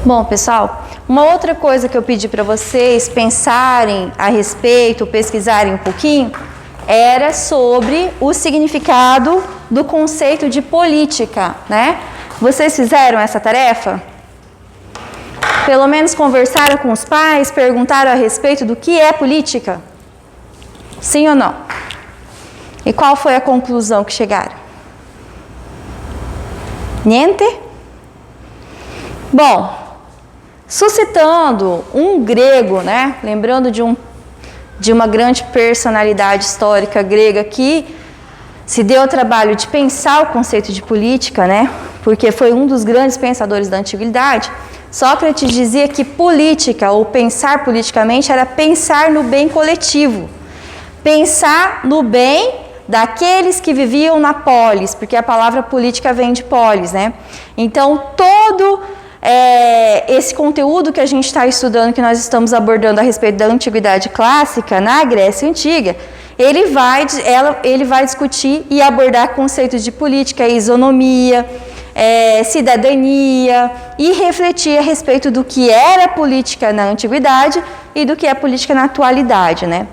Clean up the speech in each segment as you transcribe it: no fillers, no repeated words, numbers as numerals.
Bom, pessoal, uma outra coisa que eu pedi para vocês pensarem a respeito, pesquisarem um pouquinho, era sobre o significado do conceito de política, né? Vocês fizeram essa tarefa? Pelo menos conversaram com os pais, perguntaram a respeito do que é política? Sim ou não? E qual foi a conclusão que chegaram? Niente? Bom, suscitando um grego, né? Lembrando de uma grande personalidade histórica grega que se deu o trabalho de pensar o conceito de política, né? Porque foi um dos grandes pensadores da antiguidade. Sócrates dizia que política, ou pensar politicamente, era pensar no bem coletivo. Pensar no bem daqueles que viviam na polis, porque a palavra política vem de polis, né? Então, todo esse conteúdo que a gente está estudando, que nós estamos abordando a respeito da antiguidade clássica, na Grécia Antiga, ele vai discutir e abordar conceitos de política, isonomia, cidadania, e refletir a respeito do que era política na antiguidade e do que é política na atualidade, né?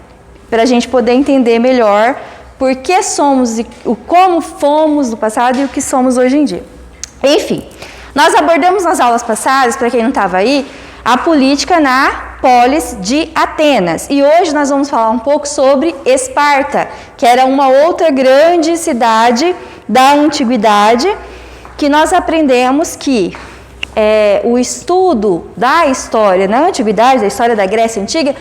Para a gente poder entender melhor por que somos, como fomos no passado e o que somos hoje em dia. Enfim, nós abordamos nas aulas passadas, para quem não estava aí, a política na polis de Atenas. E hoje nós vamos falar um pouco sobre Esparta, que era uma outra grande cidade da antiguidade, que nós aprendemos que o estudo da história na antiguidade, da história da Grécia Antiga,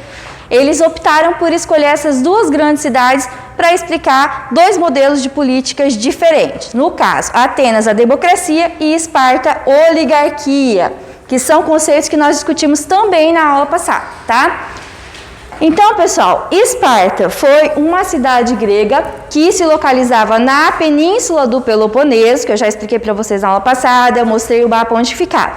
eles optaram por escolher essas duas grandes cidades para explicar dois modelos de políticas diferentes. No caso, Atenas, a democracia, e Esparta, oligarquia, que são conceitos que nós discutimos também na aula passada, tá? Então, pessoal, Esparta foi uma cidade grega que se localizava na península do Peloponeso, que eu já expliquei para vocês na aula passada, eu mostrei o mapa onde ficava.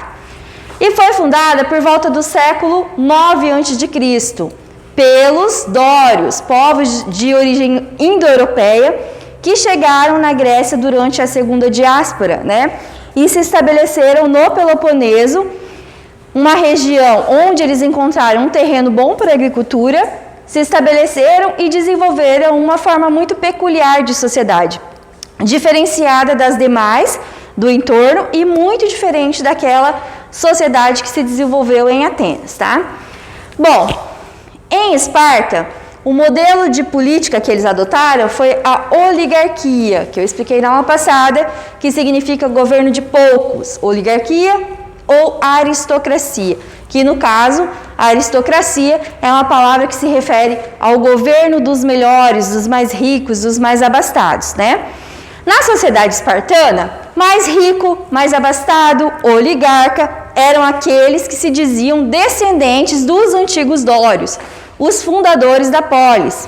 E foi fundada por volta do século 9 a.C., pelos dórios, povos de origem indo-europeia, que chegaram na Grécia durante a segunda diáspora, né? E se estabeleceram no Peloponeso, uma região onde eles encontraram um terreno bom para a agricultura, se estabeleceram e desenvolveram uma forma muito peculiar de sociedade, diferenciada das demais do entorno e muito diferente daquela sociedade que se desenvolveu em Atenas, tá? Bom, em Esparta, o modelo de política que eles adotaram foi a oligarquia, que eu expliquei na aula passada, que significa governo de poucos, oligarquia ou aristocracia, que no caso, a aristocracia é uma palavra que se refere ao governo dos melhores, dos mais ricos, dos mais abastados, né? Na sociedade espartana, mais rico, mais abastado, oligarca, eram aqueles que se diziam descendentes dos antigos dórios, os fundadores da polis,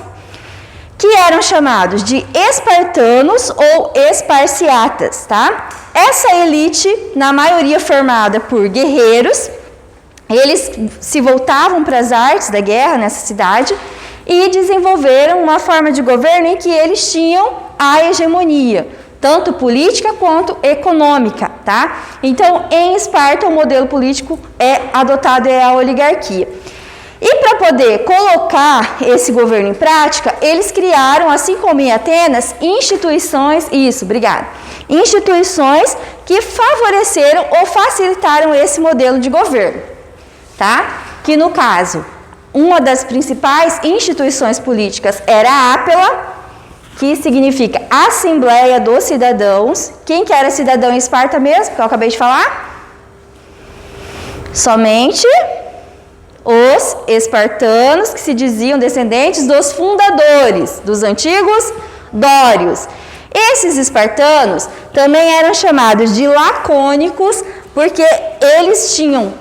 que eram chamados de espartanos ou esparciatas, tá? Essa elite, na maioria formada por guerreiros, eles se voltavam para as artes da guerra nessa cidade e desenvolveram uma forma de governo em que eles tinham a hegemonia, tanto política quanto econômica, tá? Então, em Esparta, o modelo político adotado é a oligarquia. E para poder colocar esse governo em prática, eles criaram, assim como em Atenas, instituições que favoreceram ou facilitaram esse modelo de governo, tá? Que no caso, uma das principais instituições políticas era a Ápela, que significa Assembleia dos Cidadãos. Quem que era cidadão em Esparta mesmo, que eu acabei de falar? Somente os espartanos, que se diziam descendentes dos fundadores, dos antigos dórios. Esses espartanos também eram chamados de lacônicos, porque eles tinham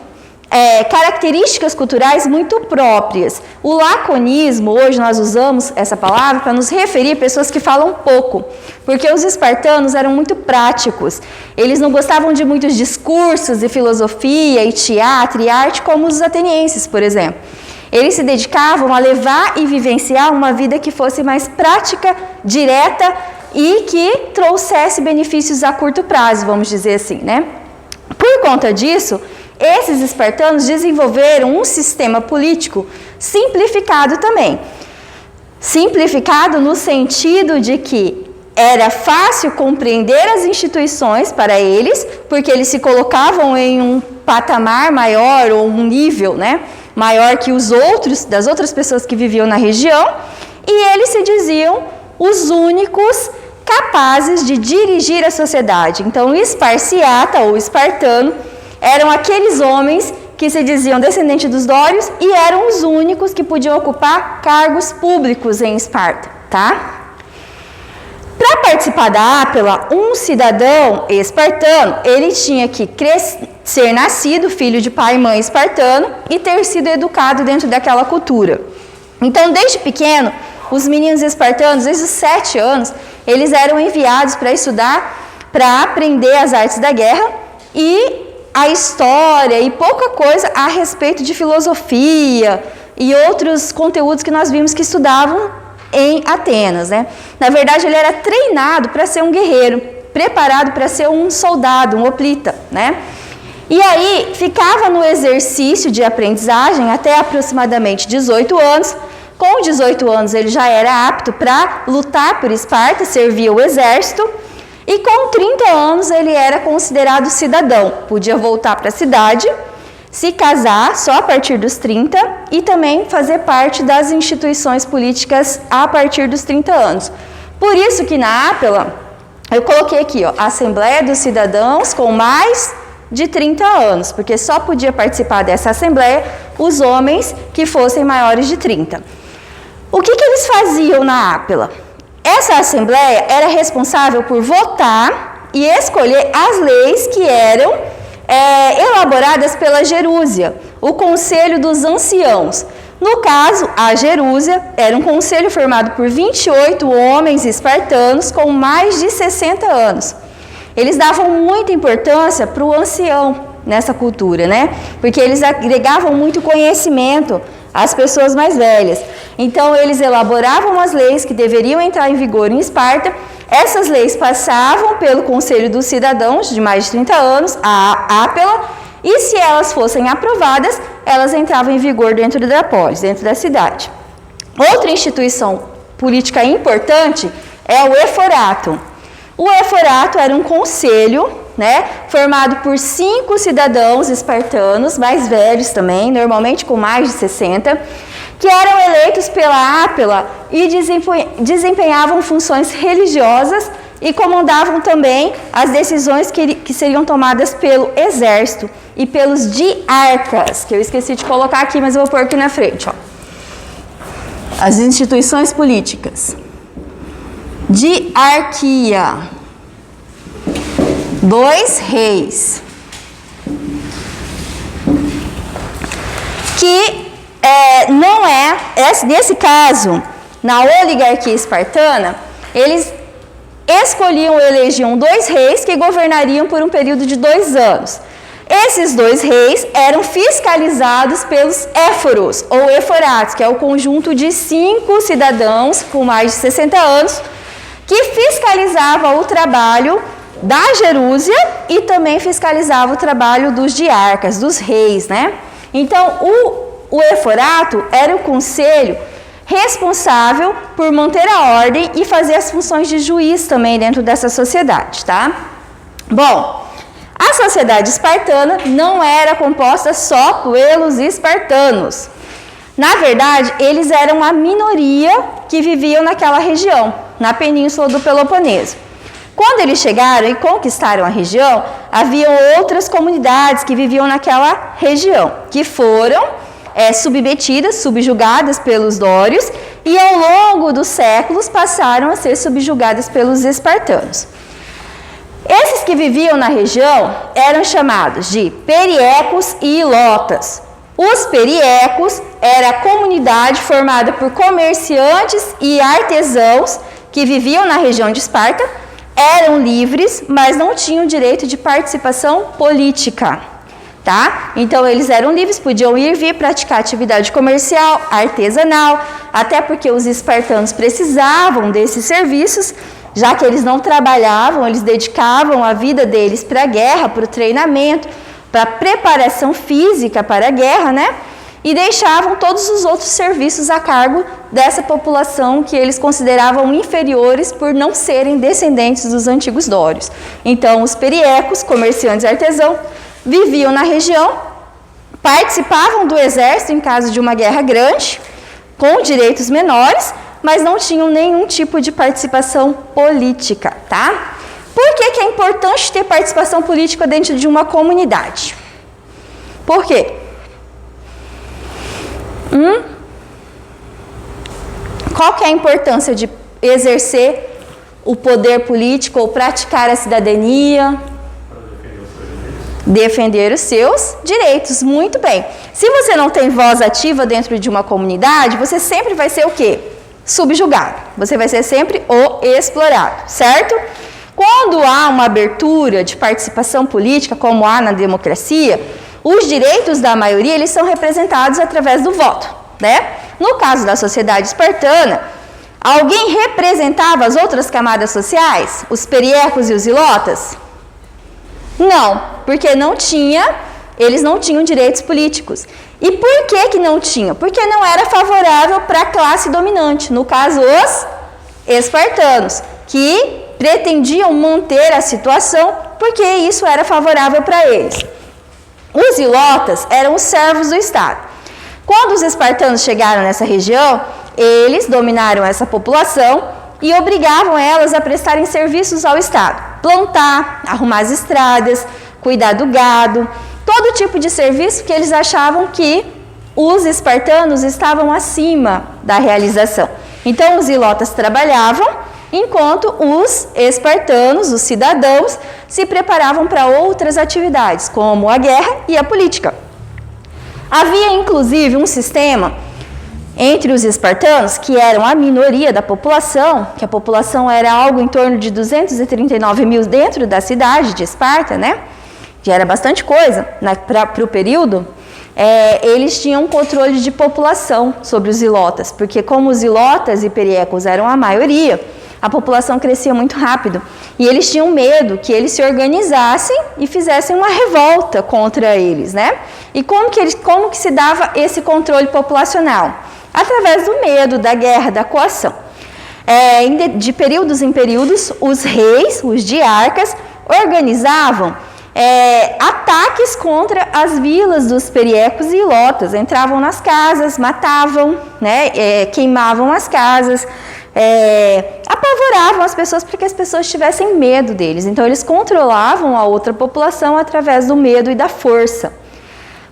características culturais muito próprias. O laconismo, hoje nós usamos essa palavra para nos referir a pessoas que falam pouco, porque os espartanos eram muito práticos. Eles não gostavam de muitos discursos e filosofia e teatro e arte como os atenienses, por exemplo. Eles se dedicavam a levar e vivenciar uma vida que fosse mais prática, direta e que trouxesse benefícios a curto prazo, vamos dizer assim, né? Por conta disso, esses espartanos desenvolveram um sistema político simplificado também. Simplificado no sentido de que era fácil compreender as instituições para eles, porque eles se colocavam em um patamar maior ou um nível, né, maior que os outros, das outras pessoas que viviam na região, e eles se diziam os únicos capazes de dirigir a sociedade. Então, o esparciata ou espartano eram aqueles homens que se diziam descendentes dos dórios e eram os únicos que podiam ocupar cargos públicos em Esparta, tá? Para participar da Ápila, um cidadão espartano, ele tinha que ser nascido, filho de pai e mãe espartano, e ter sido educado dentro daquela cultura. Então, desde pequeno, os meninos espartanos, desde os 7 anos, eles eram enviados para estudar, para aprender as artes da guerra e a história e pouca coisa a respeito de filosofia e outros conteúdos que nós vimos que estudavam em Atenas, né? Na verdade, ele era treinado para ser um guerreiro, preparado para ser um soldado, um hoplita, né? E aí, ficava no exercício de aprendizagem até aproximadamente 18 anos. Com 18 anos, ele já era apto para lutar por Esparta, servia o exército. E com 30 anos, ele era considerado cidadão. Podia voltar para a cidade, se casar só a partir dos 30 e também fazer parte das instituições políticas a partir dos 30 anos. Por isso que na Ápila, eu coloquei aqui, ó, Assembleia dos Cidadãos com mais de 30 anos, porque só podia participar dessa Assembleia os homens que fossem maiores de 30. O que eles faziam na Ápila? Essa Assembleia era responsável por votar e escolher as leis que eram elaboradas pela Gerúsia, o Conselho dos Anciãos. No caso, a Gerúsia era um conselho formado por 28 homens espartanos com mais de 60 anos. Eles davam muita importância para o ancião nessa cultura, né? Porque eles agregavam muito conhecimento às pessoas mais velhas. Então, eles elaboravam as leis que deveriam entrar em vigor em Esparta. Essas leis passavam pelo Conselho dos Cidadãos de mais de 30 anos, a Ápila, e se elas fossem aprovadas, elas entravam em vigor dentro da polis, dentro da cidade. Outra instituição política importante é o Eforato. O Eforato era um conselho, né, formado por 5 cidadãos espartanos, mais velhos também, normalmente com mais de 60, que eram eleitos pela Ápila e desempenhavam funções religiosas e comandavam também as decisões que seriam tomadas pelo exército e pelos diarcas, que eu esqueci de colocar aqui, mas eu vou pôr aqui na frente, ó. As instituições políticas. Diarquia. 2 reis. Que não é, nesse caso, na oligarquia espartana, eles escolhiam ou elegiam 2 reis que governariam por um período de 2 anos. Esses 2 reis eram fiscalizados pelos éforos, ou eforatos, que é o conjunto de 5 cidadãos com mais de 60 anos, que fiscalizava o trabalho da Gerúsia e também fiscalizava o trabalho dos diarcas, dos reis, né? Então, o eforato era o conselho responsável por manter a ordem e fazer as funções de juiz também dentro dessa sociedade, tá? Bom, a sociedade espartana não era composta só pelos espartanos. Na verdade, eles eram a minoria que viviam naquela região, na península do Peloponeso. Quando eles chegaram e conquistaram a região, haviam outras comunidades que viviam naquela região, que foram submetidas, subjugadas pelos dórios e ao longo dos séculos passaram a ser subjugadas pelos espartanos. Esses que viviam na região eram chamados de periecos e ilotas. Os periecos era a comunidade formada por comerciantes e artesãos que viviam na região de Esparta, eram livres, mas não tinham direito de participação política, tá? Então, eles eram livres, podiam ir e vir praticar atividade comercial, artesanal, até porque os espartanos precisavam desses serviços, já que eles não trabalhavam, eles dedicavam a vida deles para a guerra, para o treinamento, para preparação física para a guerra, né? E deixavam todos os outros serviços a cargo dessa população que eles consideravam inferiores por não serem descendentes dos antigos dórios. Então, os periecos, comerciantes e artesãos, viviam na região, participavam do exército em caso de uma guerra grande, com direitos menores, mas não tinham nenhum tipo de participação política, tá? Por que é importante ter participação política dentro de uma comunidade? Por quê? Qual que é a importância de exercer o poder político ou praticar a cidadania? Defender os seus direitos, muito bem. Se você não tem voz ativa dentro de uma comunidade, você sempre vai ser o quê? Subjugado. Você vai ser sempre o explorado, certo? Quando há uma abertura de participação política, como há na democracia, os direitos da maioria eles são representados através do voto, né? No caso da sociedade espartana, alguém representava as outras camadas sociais? Os periecos e os zilotas? Não, porque eles não tinham direitos políticos. E por que não tinham? Porque não era favorável para a classe dominante, no caso os espartanos, que pretendiam manter a situação porque isso era favorável para eles. Os zilotas eram os servos do Estado. Quando os espartanos chegaram nessa região, eles dominaram essa população e obrigavam elas a prestarem serviços ao Estado. Plantar, arrumar as estradas, cuidar do gado, todo tipo de serviço que eles achavam que os espartanos estavam acima da realização. Então, os zilotas trabalhavam, enquanto os espartanos, os cidadãos, se preparavam para outras atividades, como a guerra e a política. Havia, inclusive, um sistema entre os espartanos, que eram a minoria da população, que a população era algo em torno de 239 mil dentro da cidade de Esparta, né? Que era bastante coisa para o período. Eles tinham um controle de população sobre os zilotas, porque como os zilotas e periecos eram a maioria, a população crescia muito rápido. E eles tinham medo que eles se organizassem e fizessem uma revolta contra eles, né? E como que se dava esse controle populacional? Através do medo, da guerra, da coação. De períodos em períodos, os reis, os diarcas, organizavam ataques contra as vilas dos periecos e zilotas. Entravam nas casas, matavam, né? Queimavam as casas, apavoravam as pessoas para que as pessoas tivessem medo deles. Então, eles controlavam a outra população através do medo e da força.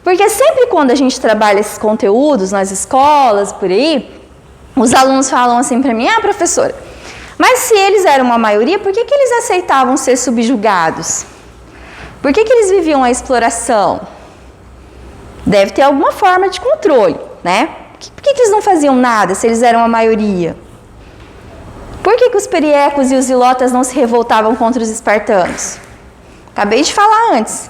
Porque sempre quando a gente trabalha esses conteúdos nas escolas, por aí, os alunos falam assim para mim: professora, mas se eles eram uma maioria, por que eles aceitavam ser subjugados? Por que eles viviam a exploração? Deve ter alguma forma de controle, né? Por que eles não faziam nada se eles eram a maioria? Por que os periecos e os zilotas não se revoltavam contra os espartanos? Acabei de falar antes,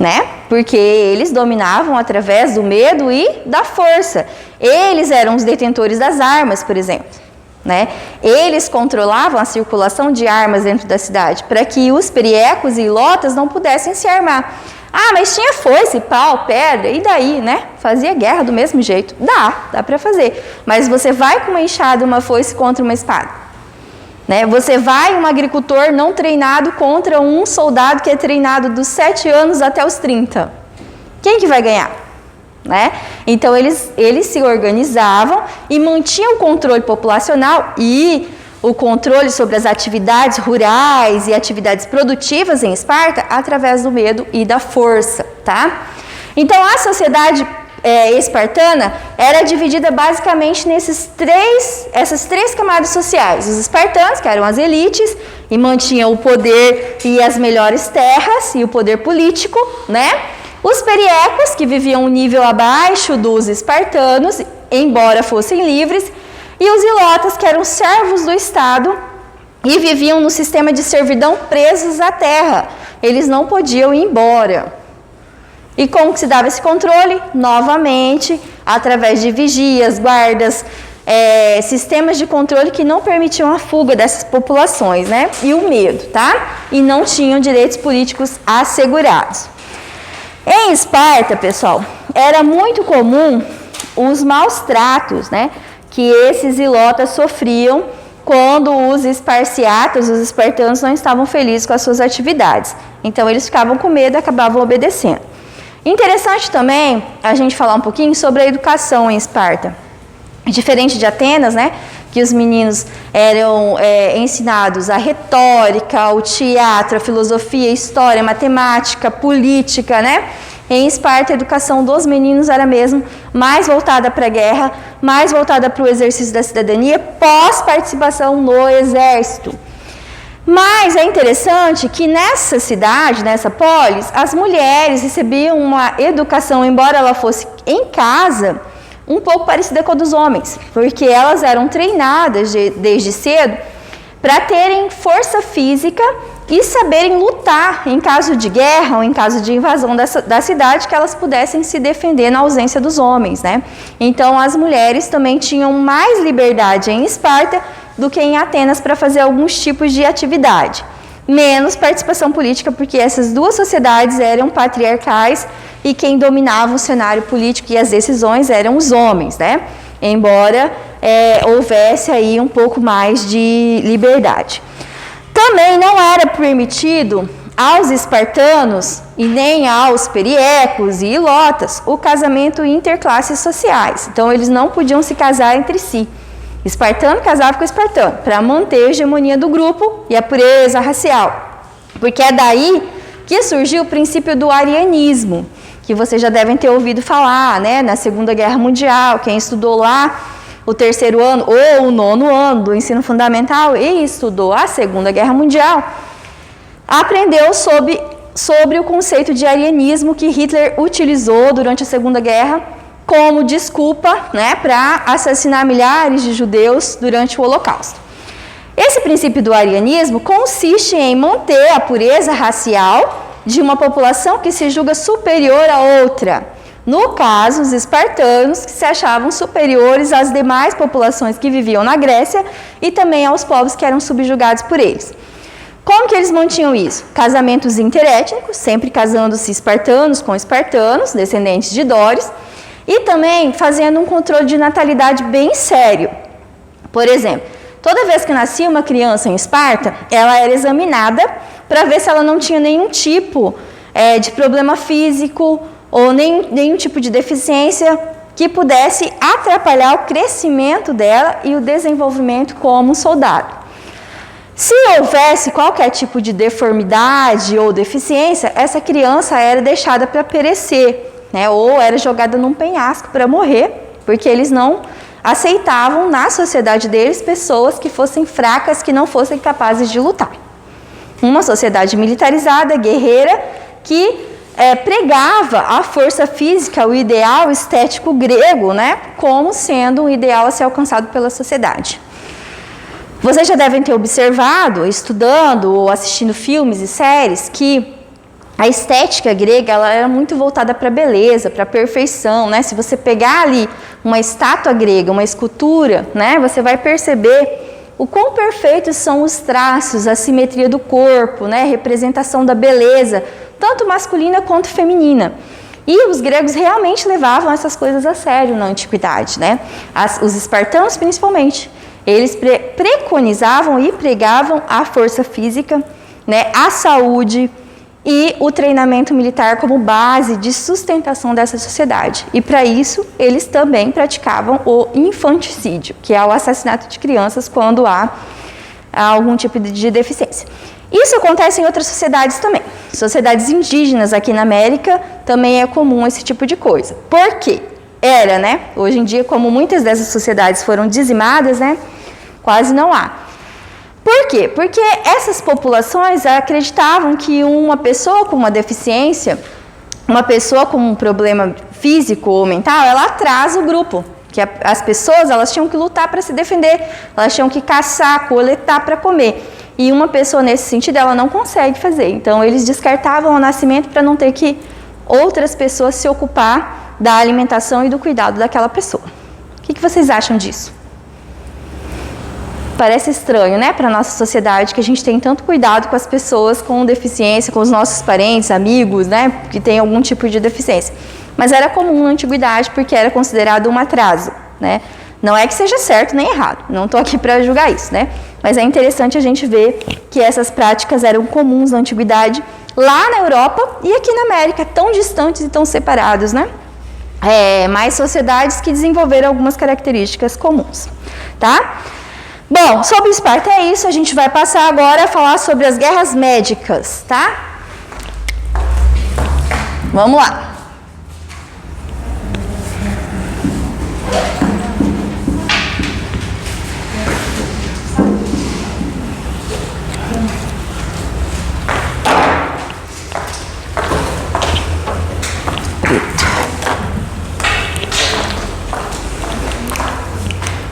né? Porque eles dominavam através do medo e da força. Eles eram os detentores das armas, por exemplo, né? Eles controlavam a circulação de armas dentro da cidade para que os periecos e zilotas não pudessem se armar. Mas tinha foice, pau, pedra, e daí, né? Fazia guerra do mesmo jeito. Dá para fazer. Mas você vai com uma enxada e uma foice contra uma espada, né? Você vai, um agricultor não treinado, contra um soldado que é treinado dos 7 anos até os 30. Quem que vai ganhar? Né? Então, eles se organizavam e mantinham o controle populacional e o controle sobre as atividades rurais e atividades produtivas em Esparta através do medo e da força, tá? Então, a sociedade espartana era dividida basicamente essas três camadas sociais. Os espartanos, que eram as elites, e mantinham o poder e as melhores terras e o poder político, né? Os periecos, que viviam um nível abaixo dos espartanos, embora fossem livres, e os zilotas, que eram servos do Estado e viviam no sistema de servidão presos à terra. Eles não podiam ir embora. E como que se dava esse controle? Novamente, através de vigias, guardas, sistemas de controle que não permitiam a fuga dessas populações, né? E o medo, tá? E não tinham direitos políticos assegurados. Em Esparta, pessoal, era muito comum os maus tratos, né, que esses ilotas sofriam quando os esparciatas, os espartanos, não estavam felizes com as suas atividades. Então, eles ficavam com medo e acabavam obedecendo. Interessante também a gente falar um pouquinho sobre a educação em Esparta. Diferente de Atenas, né, que os meninos eram ensinados a retórica, o teatro, a filosofia, a história, a matemática, a política, né? Em Esparta, a educação dos meninos era mesmo mais voltada para a guerra, mais voltada para o exercício da cidadania, pós-participação no exército. Mas é interessante que nessa cidade, nessa polis, as mulheres recebiam uma educação, embora ela fosse em casa, um pouco parecida com a dos homens, porque elas eram treinadas desde cedo para terem força física e saberem lutar em caso de guerra ou em caso de invasão da cidade, que elas pudessem se defender na ausência dos homens, né? Então, as mulheres também tinham mais liberdade em Esparta do que em Atenas para fazer alguns tipos de atividade. Menos participação política, porque essas duas sociedades eram patriarcais e quem dominava o cenário político e as decisões eram os homens, né? Embora houvesse aí um pouco mais de liberdade. Também não era permitido aos espartanos e nem aos periecos e ilotas o casamento interclasses sociais. Então, eles não podiam se casar entre si. Espartano casava com espartano, para manter a hegemonia do grupo e a pureza racial. Porque é daí que surgiu o princípio do arianismo, que vocês já devem ter ouvido falar, né? Na Segunda Guerra Mundial, quem estudou lá o 3º ano ou o 9º ano do ensino fundamental e estudou a Segunda Guerra Mundial, aprendeu sobre o conceito de arianismo que Hitler utilizou durante a Segunda Guerra como desculpa, né, para assassinar milhares de judeus durante o Holocausto. Esse princípio do arianismo consiste em manter a pureza racial de uma população que se julga superior a outra. No caso, os espartanos, que se achavam superiores às demais populações que viviam na Grécia e também aos povos que eram subjugados por eles. Como que eles mantinham isso? Casamentos interétnicos, sempre casando-se espartanos com espartanos, descendentes de Dóris, e também fazendo um controle de natalidade bem sério. Por exemplo, toda vez que nascia uma criança em Esparta, ela era examinada para ver se ela não tinha nenhum tipo de problema físico ou nenhum tipo de deficiência que pudesse atrapalhar o crescimento dela e o desenvolvimento como soldado. Se houvesse qualquer tipo de deformidade ou deficiência, essa criança era deixada para perecer, né, ou era jogada num penhasco para morrer, porque eles não aceitavam na sociedade deles pessoas que fossem fracas, que não fossem capazes de lutar. Uma sociedade militarizada, guerreira, que pregava a força física, o ideal estético grego, né, como sendo um ideal a ser alcançado pela sociedade. Vocês já devem ter observado, estudando ou assistindo filmes e séries, que a estética grega ela era muito voltada para a beleza, para a perfeição, né? Se você pegar ali uma estátua grega, uma escultura, né, você vai perceber o quão perfeitos são os traços, a simetria do corpo, né, a representação da beleza, tanto masculina quanto feminina. E os gregos realmente levavam essas coisas a sério na antiguidade, né? Os espartanos principalmente, eles preconizavam e pregavam a força física, né, a saúde e o treinamento militar como base de sustentação dessa sociedade. E para isso, eles também praticavam o infanticídio, que é o assassinato de crianças quando há algum tipo de deficiência. Isso acontece em outras sociedades também. Sociedades indígenas aqui na América também é comum esse tipo de coisa. Por quê? Era, né? Hoje em dia, como muitas dessas sociedades foram dizimadas, né? Quase não há. Por quê? Porque essas populações acreditavam que uma pessoa com uma deficiência, uma pessoa com um problema físico ou mental, ela atrasa o grupo. Que as pessoas elas tinham que lutar para se defender, elas tinham que caçar, coletar para comer. E uma pessoa nesse sentido, ela não consegue fazer. Então, eles descartavam o nascimento para não ter que outras pessoas se ocupar da alimentação e do cuidado daquela pessoa. O que vocês acham disso? Parece estranho, né, para a nossa sociedade, que a gente tem tanto cuidado com as pessoas com deficiência, com os nossos parentes, amigos, né, que tem algum tipo de deficiência. Mas era comum na antiguidade porque era considerado um atraso, né? Não é que seja certo nem errado, não estou aqui para julgar isso, né? Mas é interessante a gente ver que essas práticas eram comuns na antiguidade, lá na Europa e aqui na América, tão distantes e tão separados, né? Mais sociedades que desenvolveram algumas características comuns, tá? Bom, sobre Esparta é isso, a gente vai passar agora a falar sobre as guerras médicas, tá? Vamos lá.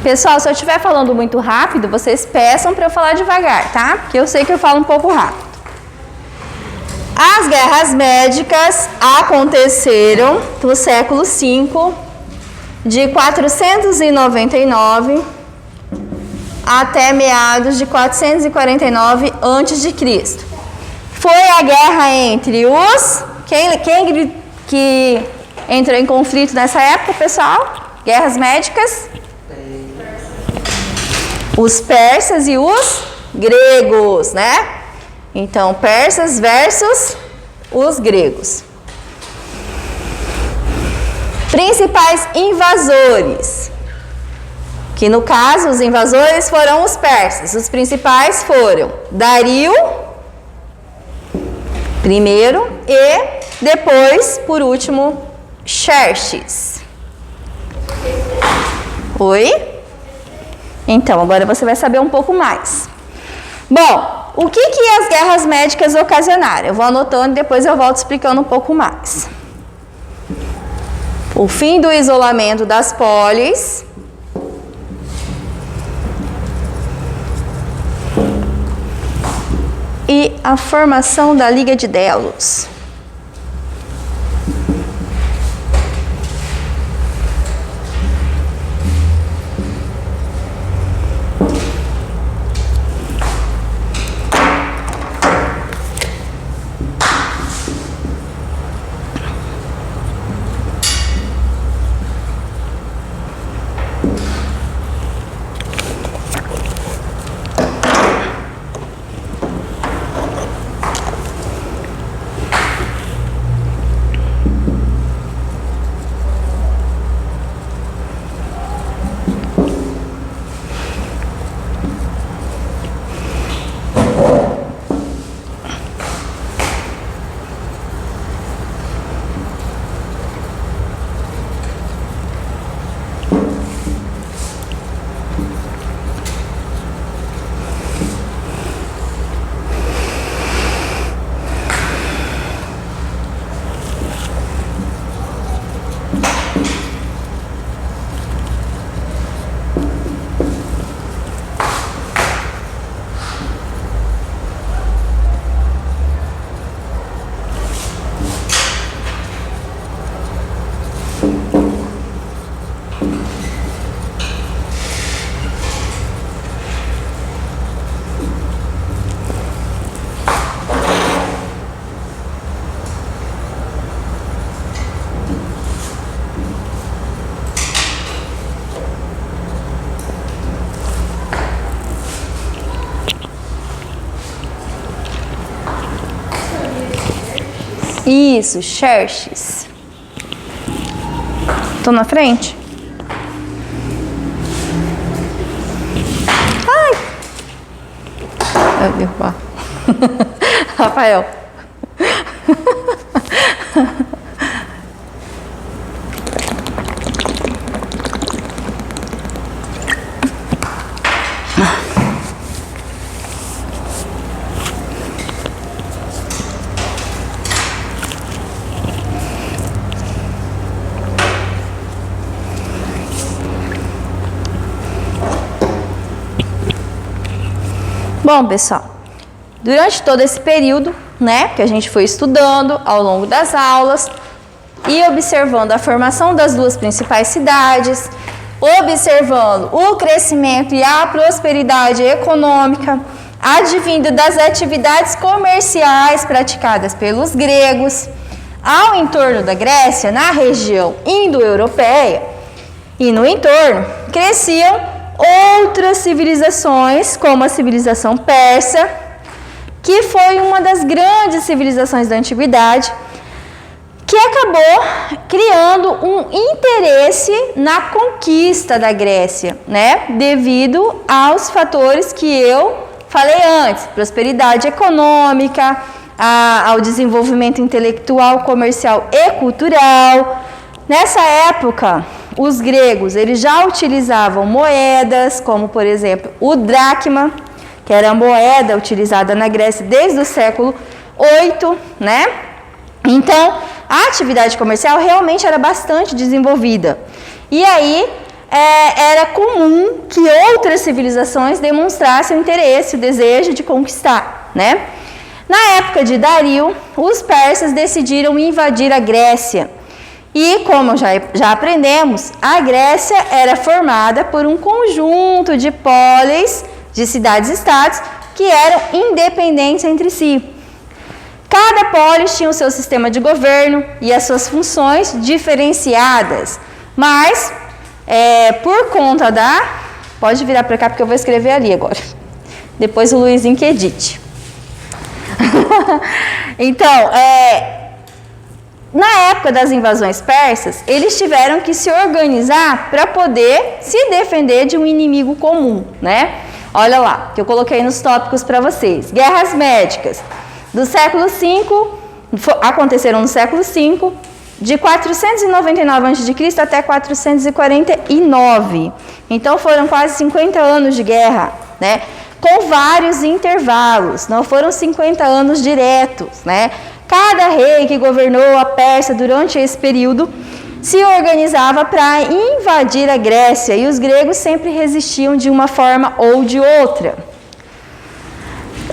Pessoal, se eu estiver falando muito rápido, vocês peçam para eu falar devagar, tá? Porque eu sei que eu falo um pouco rápido. As guerras médicas aconteceram no século V, de 499 até meados de 449 a.C. Foi a guerra entre os... Quem que entrou em conflito nessa época, pessoal? Guerras médicas? Os persas e os gregos, né? Então, persas versus os gregos. Principais invasores, que no caso os invasores foram os persas. Os principais foram Dario primeiro e depois, por último, Xerxes. Oi? Então, agora você vai saber um pouco mais. Bom, o que as guerras médicas ocasionaram? Eu vou anotando e depois eu volto explicando um pouco mais. O fim do isolamento das polis, e a formação da Liga de Delos. Isso, Xerxes. Tô na frente? Ai! Eu vou derrubar. Rafael. Bom, pessoal, durante todo esse período, né, que a gente foi estudando ao longo das aulas e observando a formação das duas principais cidades, observando o crescimento e a prosperidade econômica advindo das atividades comerciais praticadas pelos gregos. Ao entorno da Grécia, na região indo-europeia e no entorno, cresciam outras civilizações, como a civilização persa, que foi uma das grandes civilizações da antiguidade, que acabou criando um interesse na conquista da Grécia, né? Devido aos fatores que eu falei antes, prosperidade econômica, ao desenvolvimento intelectual, comercial e cultural. Nessa época, os gregos eles já utilizavam moedas, como por exemplo o dracma, que era a moeda utilizada na Grécia desde o século VIII, né? Então, a atividade comercial realmente era bastante desenvolvida. E aí, era comum que outras civilizações demonstrassem o interesse, o desejo de conquistar, né? Na época de Dario, os persas decidiram invadir a Grécia. E, como já aprendemos, a Grécia era formada por um conjunto de polis, de cidades-estados, que eram independentes entre si. Cada polis tinha o seu sistema de governo e as suas funções diferenciadas, mas por conta da... Pode virar para cá porque eu vou escrever ali agora. Depois o Luizinho que edite. Então, na época das invasões persas, eles tiveram que se organizar para poder se defender de um inimigo comum, né? Olha lá, que eu coloquei nos tópicos para vocês. Guerras médicas do século V, aconteceram no século V, de 499 a.C. até 449. Então foram quase 50 anos de guerra, né? Com vários intervalos, não foram 50 anos diretos, né? Cada rei que governou a Pérsia durante esse período se organizava para invadir a Grécia e os gregos sempre resistiam de uma forma ou de outra.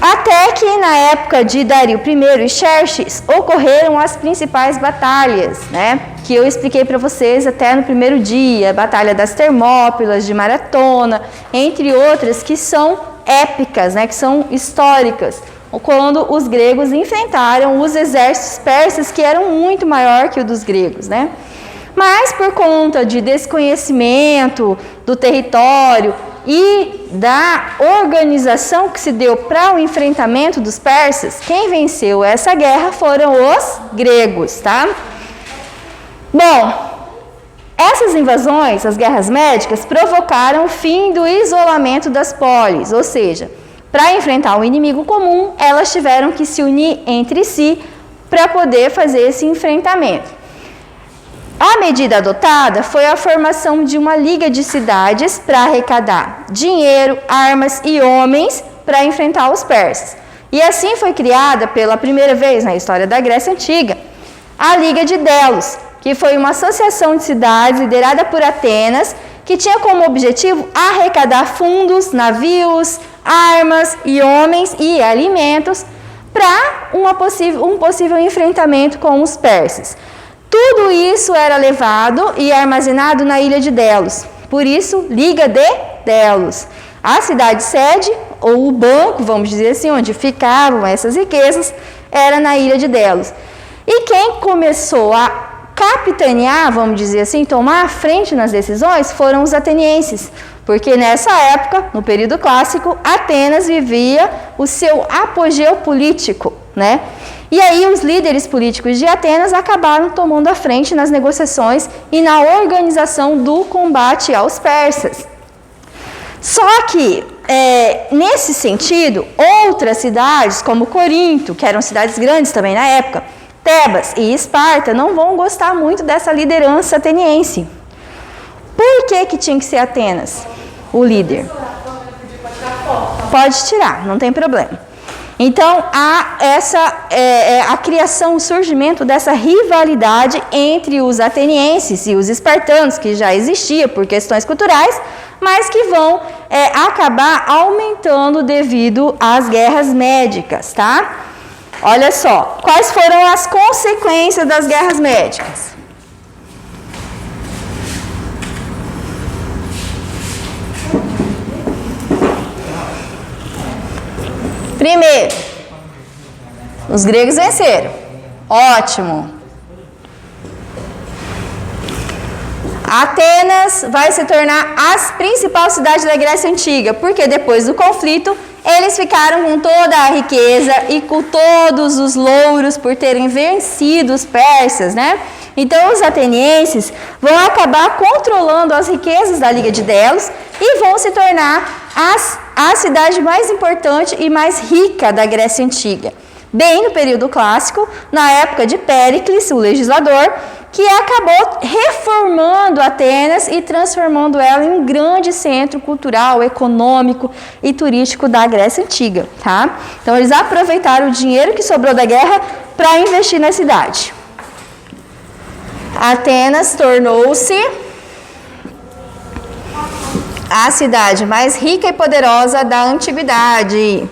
Até que na época de Dario I e Xerxes ocorreram as principais batalhas, né? Que eu expliquei para vocês até no primeiro dia, a Batalha das Termópilas, de Maratona, entre outras que são épicas, né? Que são históricas, quando os gregos enfrentaram os exércitos persas que eram muito maior que o dos gregos, né? Mas por conta de desconhecimento do território e da organização que se deu para o enfrentamento dos persas, quem venceu essa guerra foram os gregos, tá? Bom, essas invasões, as guerras médicas, provocaram o fim do isolamento das polis, ou seja, para enfrentar um inimigo comum, elas tiveram que se unir entre si para poder fazer esse enfrentamento. A medida adotada foi a formação de uma liga de cidades para arrecadar dinheiro, armas e homens para enfrentar os persas. E assim foi criada pela primeira vez na história da Grécia Antiga a Liga de Delos, que foi uma associação de cidades liderada por Atenas, que tinha como objetivo arrecadar fundos, navios, armas e homens e alimentos para um possível enfrentamento com os persas. Tudo isso era levado e armazenado na ilha de Delos, por isso Liga de Delos. A cidade-sede, ou o banco, vamos dizer assim, onde ficavam essas riquezas, era na ilha de Delos. E quem começou a capitanear, vamos dizer assim, tomar a frente nas decisões, foram os atenienses, porque nessa época, no período clássico, Atenas vivia o seu apogeu político, né? E aí os líderes políticos de Atenas acabaram tomando a frente nas negociações e na organização do combate aos persas. Só que, nesse sentido, outras cidades, como Corinto, que eram cidades grandes também na época, Tebas e Esparta, não vão gostar muito dessa liderança ateniense. Por que tinha que ser Atenas, o líder? Pode tirar, não tem problema. Então, há a criação, o surgimento dessa rivalidade entre os atenienses e os espartanos, que já existia por questões culturais, mas que vão acabar aumentando devido às guerras médicas, tá? Olha só, quais foram as consequências das guerras médicas? Primeiro, os gregos venceram. Ótimo. Atenas vai se tornar a principal cidade da Grécia Antiga, porque depois do conflito, eles ficaram com toda a riqueza e com todos os louros por terem vencido os persas, né? Então, os atenienses vão acabar controlando as riquezas da Liga de Delos e vão se tornar a cidade mais importante e mais rica da Grécia Antiga. Bem no período clássico, na época de Péricles, o legislador, que acabou reformando Atenas e transformando ela em um grande centro cultural, econômico e turístico da Grécia Antiga, tá? Então, eles aproveitaram o dinheiro que sobrou da guerra para investir na cidade. Atenas tornou-se a cidade mais rica e poderosa da antiguidade.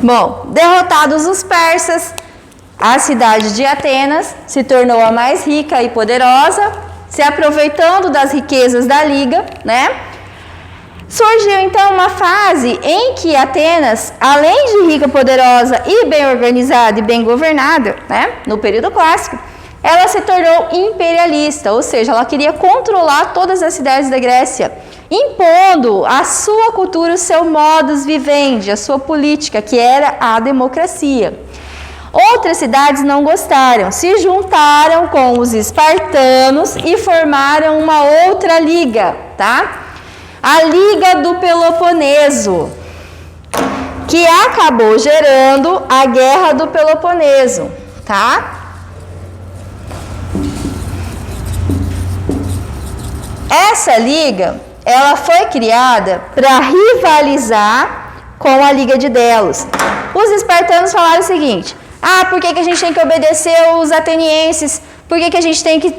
Bom, derrotados os persas, a cidade de Atenas se tornou a mais rica e poderosa, se aproveitando das riquezas da Liga, né? Surgiu então uma fase em que Atenas, além de rica, poderosa e bem organizada e bem governada, né, no período clássico, ela se tornou imperialista, ou seja, ela queria controlar todas as cidades da Grécia, impondo a sua cultura, o seu modus vivendi, a sua política, que era a democracia. Outras cidades não gostaram, se juntaram com os espartanos e formaram uma outra liga, tá? A Liga do Peloponeso, que acabou gerando a Guerra do Peloponeso, tá? Essa liga, ela foi criada para rivalizar com a Liga de Delos. Os espartanos falaram o seguinte: por que a gente tem que obedecer os atenienses? Por que a gente tem que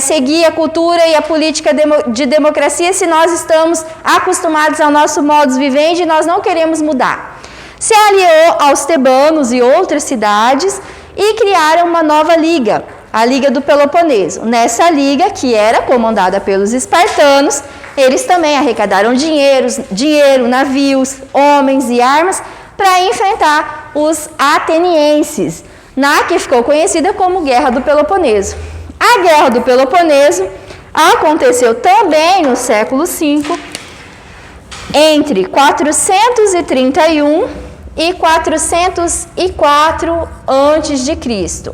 seguir a cultura e a política de democracia se nós estamos acostumados ao nosso modus vivendi e nós não queremos mudar? Se aliou aos tebanos e outras cidades e criaram uma nova liga, a Liga do Peloponeso. Nessa liga, que era comandada pelos espartanos, eles também arrecadaram dinheiro, navios, homens e armas para enfrentar os atenienses, na que ficou conhecida como Guerra do Peloponeso. A Guerra do Peloponeso aconteceu também no século V, entre 431 e 404 a.C.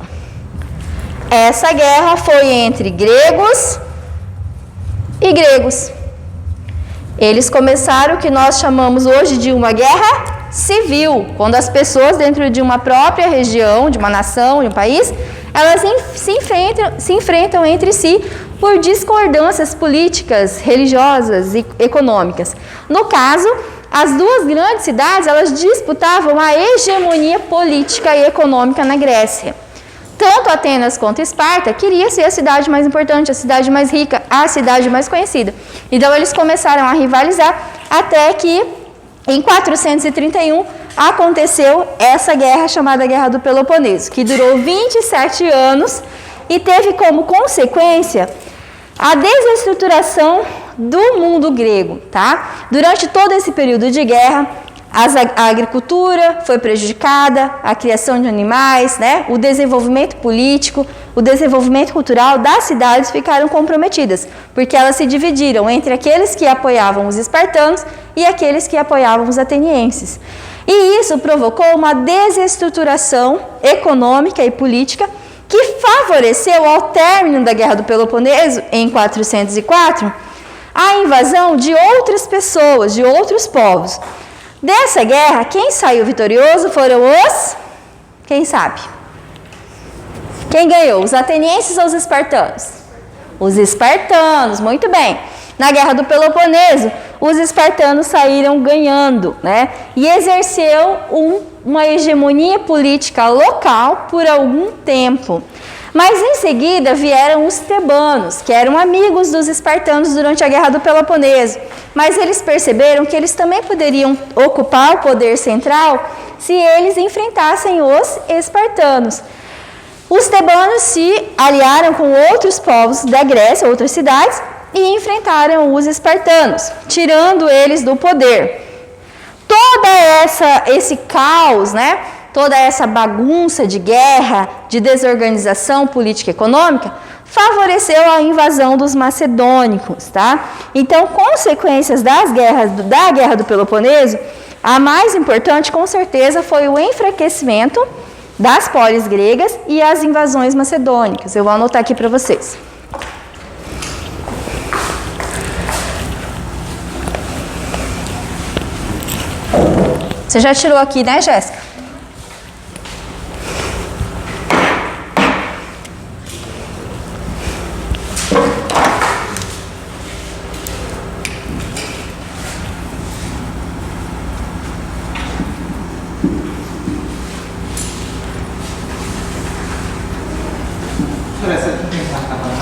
Essa guerra foi entre gregos e gregos. Eles começaram o que nós chamamos hoje de uma guerra civil, quando as pessoas dentro de uma própria região, de uma nação, de um país, elas se enfrentam entre si por discordâncias políticas, religiosas e econômicas. No caso, as duas grandes cidades, elas disputavam a hegemonia política e econômica na Grécia. Tanto Atenas quanto Esparta queria ser a cidade mais importante, a cidade mais rica, a cidade mais conhecida. Então, eles começaram a rivalizar até que, em 431, aconteceu essa guerra chamada Guerra do Peloponeso, que durou 27 anos e teve como consequência a desestruturação do mundo grego, tá? Durante todo esse período de guerra, a agricultura foi prejudicada, a criação de animais, né? O desenvolvimento político, o desenvolvimento cultural das cidades ficaram comprometidas, porque elas se dividiram entre aqueles que apoiavam os espartanos e aqueles que apoiavam os atenienses. E isso provocou uma desestruturação econômica e política que favoreceu ao término da Guerra do Peloponeso, em 404, a invasão de outras pessoas, de outros povos. Dessa guerra, quem saiu vitorioso foram os... Quem sabe? Quem ganhou? Os atenienses ou os espartanos? Os espartanos, muito bem. Na Guerra do Peloponeso, os espartanos saíram ganhando, né? E exerceu uma hegemonia política local por algum tempo. Mas em seguida vieram os tebanos, que eram amigos dos espartanos durante a Guerra do Peloponeso. Mas eles perceberam que eles também poderiam ocupar o poder central se eles enfrentassem os espartanos. Os tebanos se aliaram com outros povos da Grécia, outras cidades, e enfrentaram os espartanos, tirando eles do poder. Esse caos, né? Toda essa bagunça de guerra, de desorganização política e econômica, favoreceu a invasão dos macedônicos, tá? Então, consequências da Guerra do Peloponeso, a mais importante, com certeza, foi o enfraquecimento das polis gregas e as invasões macedônicas. Eu vou anotar aqui para vocês. Você já tirou aqui, né, Jéssica?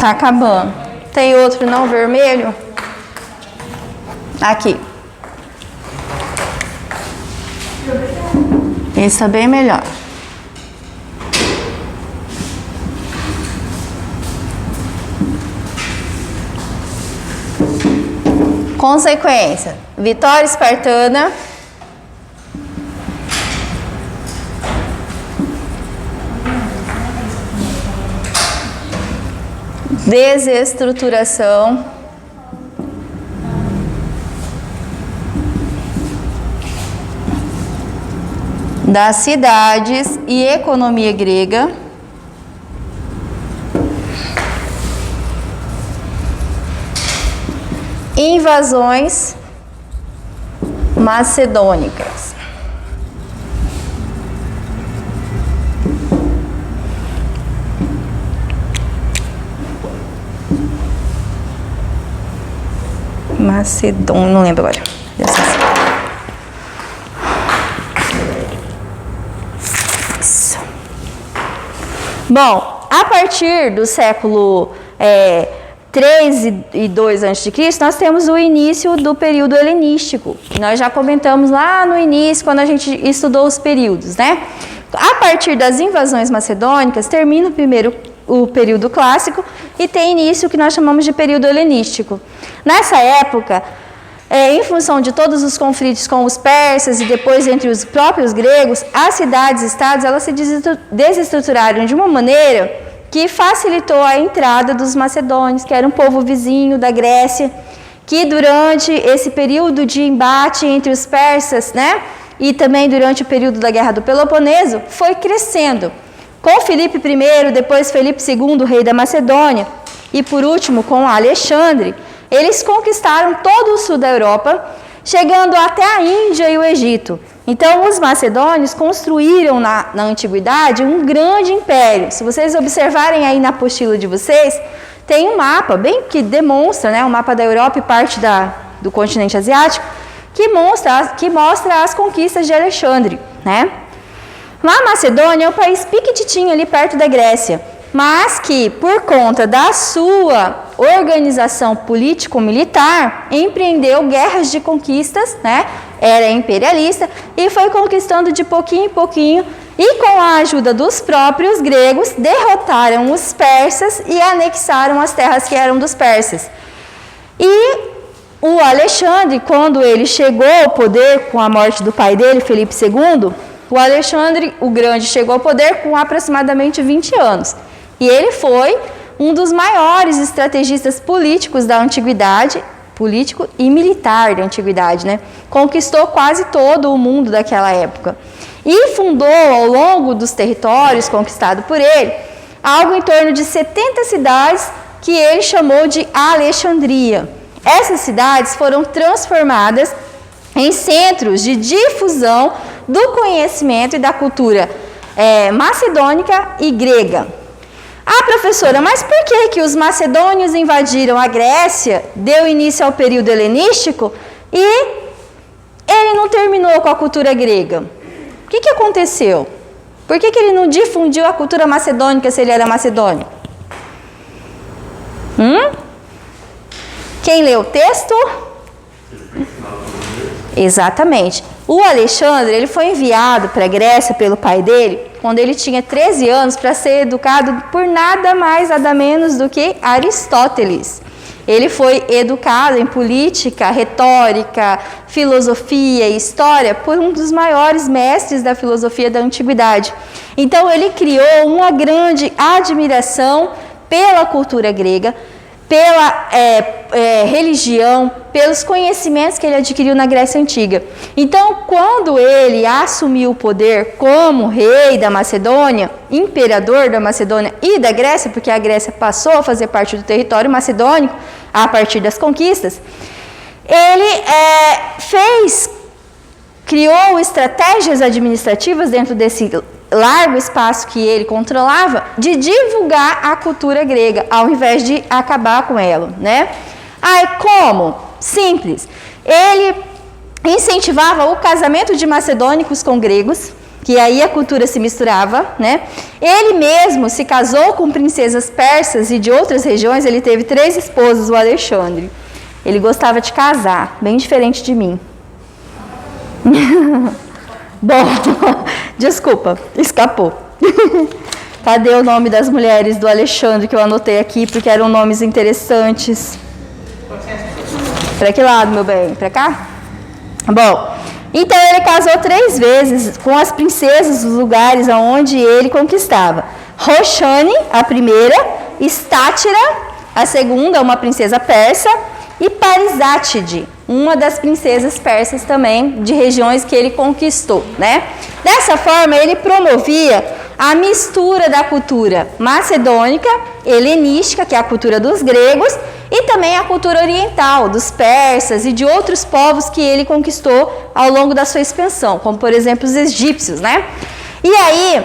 Tá acabando. Tem outro não vermelho? Aqui. Esse é bem melhor. Consequência: vitória espartana, desestruturação das cidades e economia grega, invasões macedônicas. Macedônia, não lembro agora. Isso. Bom, a partir do século 3 e 2 a.C., nós temos o início do período helenístico. Nós já comentamos lá no início, quando a gente estudou os períodos, né? A partir das invasões macedônicas, termina o período clássico e tem início o que nós chamamos de período helenístico. Nessa época, em função de todos os conflitos com os persas e depois entre os próprios gregos, as cidades-estados elas se desestruturaram de uma maneira que facilitou a entrada dos macedônios, que era um povo vizinho da Grécia, que durante esse período de embate entre os persas, né, e também durante o período da Guerra do Peloponeso, foi crescendo. Com Filipe I, depois Filipe II, rei da Macedônia, e por último com Alexandre, eles conquistaram todo o sul da Europa, chegando até a Índia e o Egito. Então, os macedônios construíram na antiguidade um grande império. Se vocês observarem aí na apostila de vocês, tem um mapa bem que demonstra, né, um mapa da Europa e parte do continente asiático, que mostra as conquistas de Alexandre, né? A Macedônia é um país piquititinho ali perto da Grécia, mas que, por conta da sua organização político-militar, empreendeu guerras de conquistas, né? Era imperialista e foi conquistando de pouquinho em pouquinho, e com a ajuda dos próprios gregos, derrotaram os persas e anexaram as terras que eram dos persas. E o Alexandre, quando ele chegou ao poder com a morte do pai dele, Filipe II, o Alexandre o Grande chegou ao poder com aproximadamente 20 anos. E ele foi um dos maiores estrategistas políticos da antiguidade, político e militar da antiguidade, né? Conquistou quase todo o mundo daquela época. E fundou, ao longo dos territórios conquistados por ele, algo em torno de 70 cidades que ele chamou de Alexandria. Essas cidades foram transformadas em centros de difusão do conhecimento e da cultura macedônica e grega. Ah, professora, mas por que os macedônios invadiram a Grécia, deu início ao período helenístico e ele não terminou com a cultura grega? O que aconteceu? Por que ele não difundiu a cultura macedônica se ele era macedônio? Quem lê o texto? Exatamente. O Alexandre, ele foi enviado para a Grécia pelo pai dele quando ele tinha 13 anos para ser educado por nada mais, nada menos do que Aristóteles. Ele foi educado em política, retórica, filosofia e história por um dos maiores mestres da filosofia da antiguidade. Então ele criou uma grande admiração pela cultura grega, pela religião, pelos conhecimentos que ele adquiriu na Grécia Antiga. Então, quando ele assumiu o poder como rei da Macedônia, imperador da Macedônia e da Grécia, porque a Grécia passou a fazer parte do território macedônico a partir das conquistas, ele criou estratégias administrativas dentro desse largo espaço que ele controlava, de divulgar a cultura grega, ao invés de acabar com ela, né? Como? Simples. Ele incentivava o casamento de macedônicos com gregos, que aí a cultura se misturava, né? Ele mesmo se casou com princesas persas e de outras regiões, ele teve 3 esposas, o Alexandre. Ele gostava de casar, bem diferente de mim. Bom, desculpa, escapou. Cadê o nome das mulheres do Alexandre que eu anotei aqui, porque eram nomes interessantes? Para que lado, meu bem? Para cá? Bom, então ele casou 3 vezes com as princesas dos lugares aonde ele conquistava. Roxane, a primeira, Estátira, a segunda, uma princesa persa, e Parizátide, uma das princesas persas também, de regiões que ele conquistou, né? Dessa forma, ele promovia a mistura da cultura macedônica, helenística, que é a cultura dos gregos, e também a cultura oriental, dos persas e de outros povos que ele conquistou ao longo da sua expansão, como, por exemplo, os egípcios, né? E aí,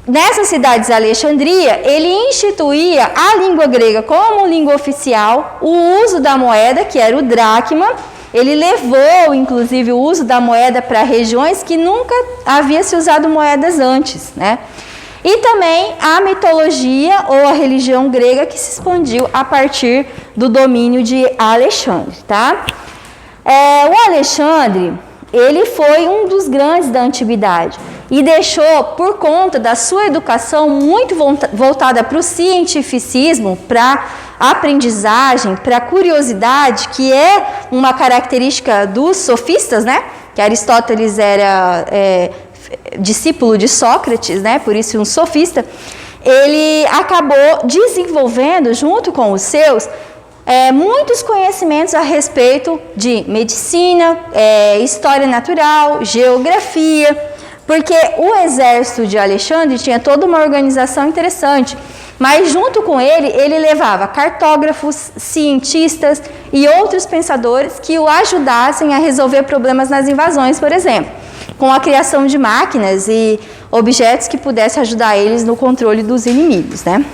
nessas cidades de Alexandria, ele instituía a língua grega como língua oficial, o uso da moeda, que era o dracma. Ele levou, inclusive, o uso da moeda para regiões que nunca havia se usado moedas antes, né? E também a mitologia ou a religião grega que se expandiu a partir do domínio de Alexandre, tá? O Alexandre, ele foi um dos grandes da antiguidade e deixou, por conta da sua educação muito voltada para o cientificismo, para a aprendizagem, para a curiosidade, que é uma característica dos sofistas, né? Que Aristóteles era discípulo de Sócrates, né? Por isso um sofista. Ele acabou desenvolvendo, junto com os seus, muitos conhecimentos a respeito de medicina, história natural, geografia, porque o exército de Alexandre tinha toda uma organização interessante, mas junto com ele, ele levava cartógrafos, cientistas e outros pensadores que o ajudassem a resolver problemas nas invasões, por exemplo, com a criação de máquinas e objetos que pudessem ajudar eles no controle dos inimigos, né?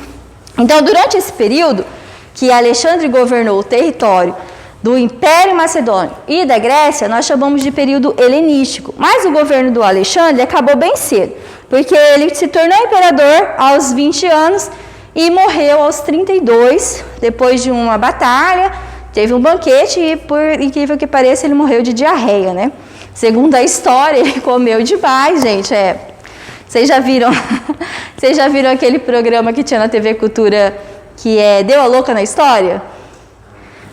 Então, durante esse período que Alexandre governou o território do Império Macedônio e da Grécia, nós chamamos de período helenístico. Mas o governo do Alexandre acabou bem cedo, porque ele se tornou imperador aos 20 anos e morreu aos 32, depois de uma batalha, teve um banquete e, por incrível que pareça, ele morreu de diarreia, né? Segundo a história, ele comeu demais, gente. Vocês já viram aquele programa que tinha na TV Cultura que Deu a Louca na História?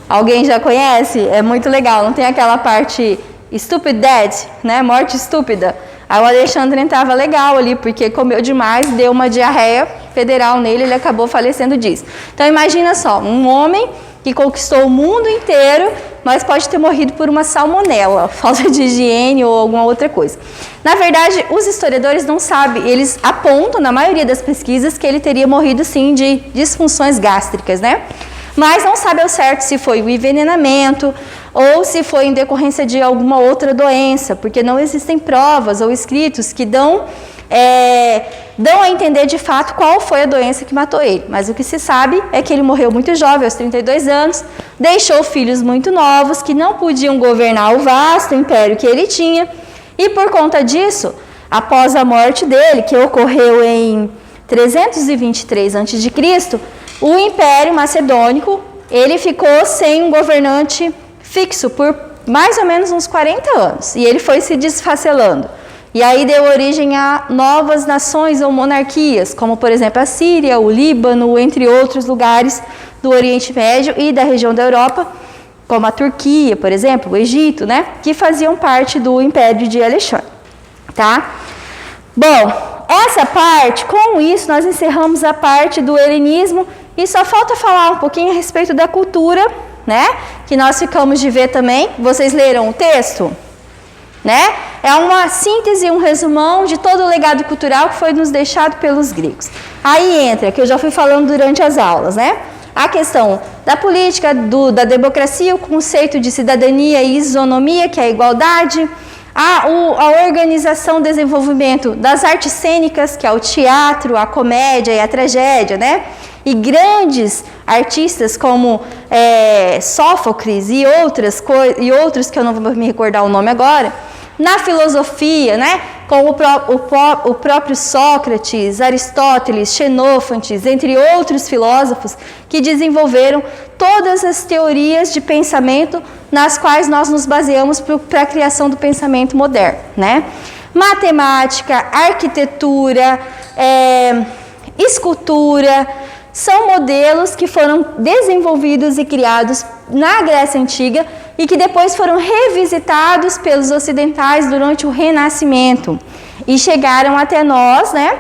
Alguém já conhece? É muito legal, não tem aquela parte Stupid Death, né? Morte estúpida. Aí o Alexandre entrava legal ali, porque comeu demais, deu uma diarreia federal nele, ele acabou falecendo disso. Então imagina só, um homem que conquistou o mundo inteiro mas pode ter morrido por uma salmonela, falta de higiene ou alguma outra coisa. Na verdade, os historiadores não sabem, eles apontam, na maioria das pesquisas, que ele teria morrido sim de disfunções gástricas, né? Mas não sabe ao certo se foi o envenenamento ou se foi em decorrência de alguma outra doença, porque não existem provas ou escritos que dão a entender de fato qual foi a doença que matou ele. Mas o que se sabe é que ele morreu muito jovem, aos 32 anos, deixou filhos muito novos que não podiam governar o vasto império que ele tinha, e por conta disso, após a morte dele, que ocorreu em 323 a.C., o Império Macedônico, ele ficou sem um governante fixo por mais ou menos uns 40 anos, e ele foi se desfacelando. E aí deu origem a novas nações ou monarquias, como por exemplo a Síria, o Líbano, entre outros lugares do Oriente Médio e da região da Europa, como a Turquia, por exemplo, o Egito, né, que faziam parte do Império de Alexandre, tá? Bom, essa parte, com isso nós encerramos a parte do helenismo e só falta falar um pouquinho a respeito da cultura, né, que nós ficamos de ver também. Vocês leram o texto? Né? É uma síntese, um resumão de todo o legado cultural que foi nos deixado pelos gregos. Aí entra, que eu já fui falando durante as aulas, né? A questão da política, da democracia, o conceito de cidadania e isonomia, que é a igualdade, a organização, desenvolvimento das artes cênicas, que é o teatro, a comédia e a tragédia, né? E grandes artistas como Sófocles e outros que eu não vou me recordar o nome agora. Na filosofia, né, como o próprio Sócrates, Aristóteles, Xenófanes, entre outros filósofos que desenvolveram todas as teorias de pensamento nas quais nós nos baseamos para a criação do pensamento moderno, né? Matemática, arquitetura, escultura, são modelos que foram desenvolvidos e criados na Grécia Antiga e que depois foram revisitados pelos ocidentais durante o Renascimento e chegaram até nós, né,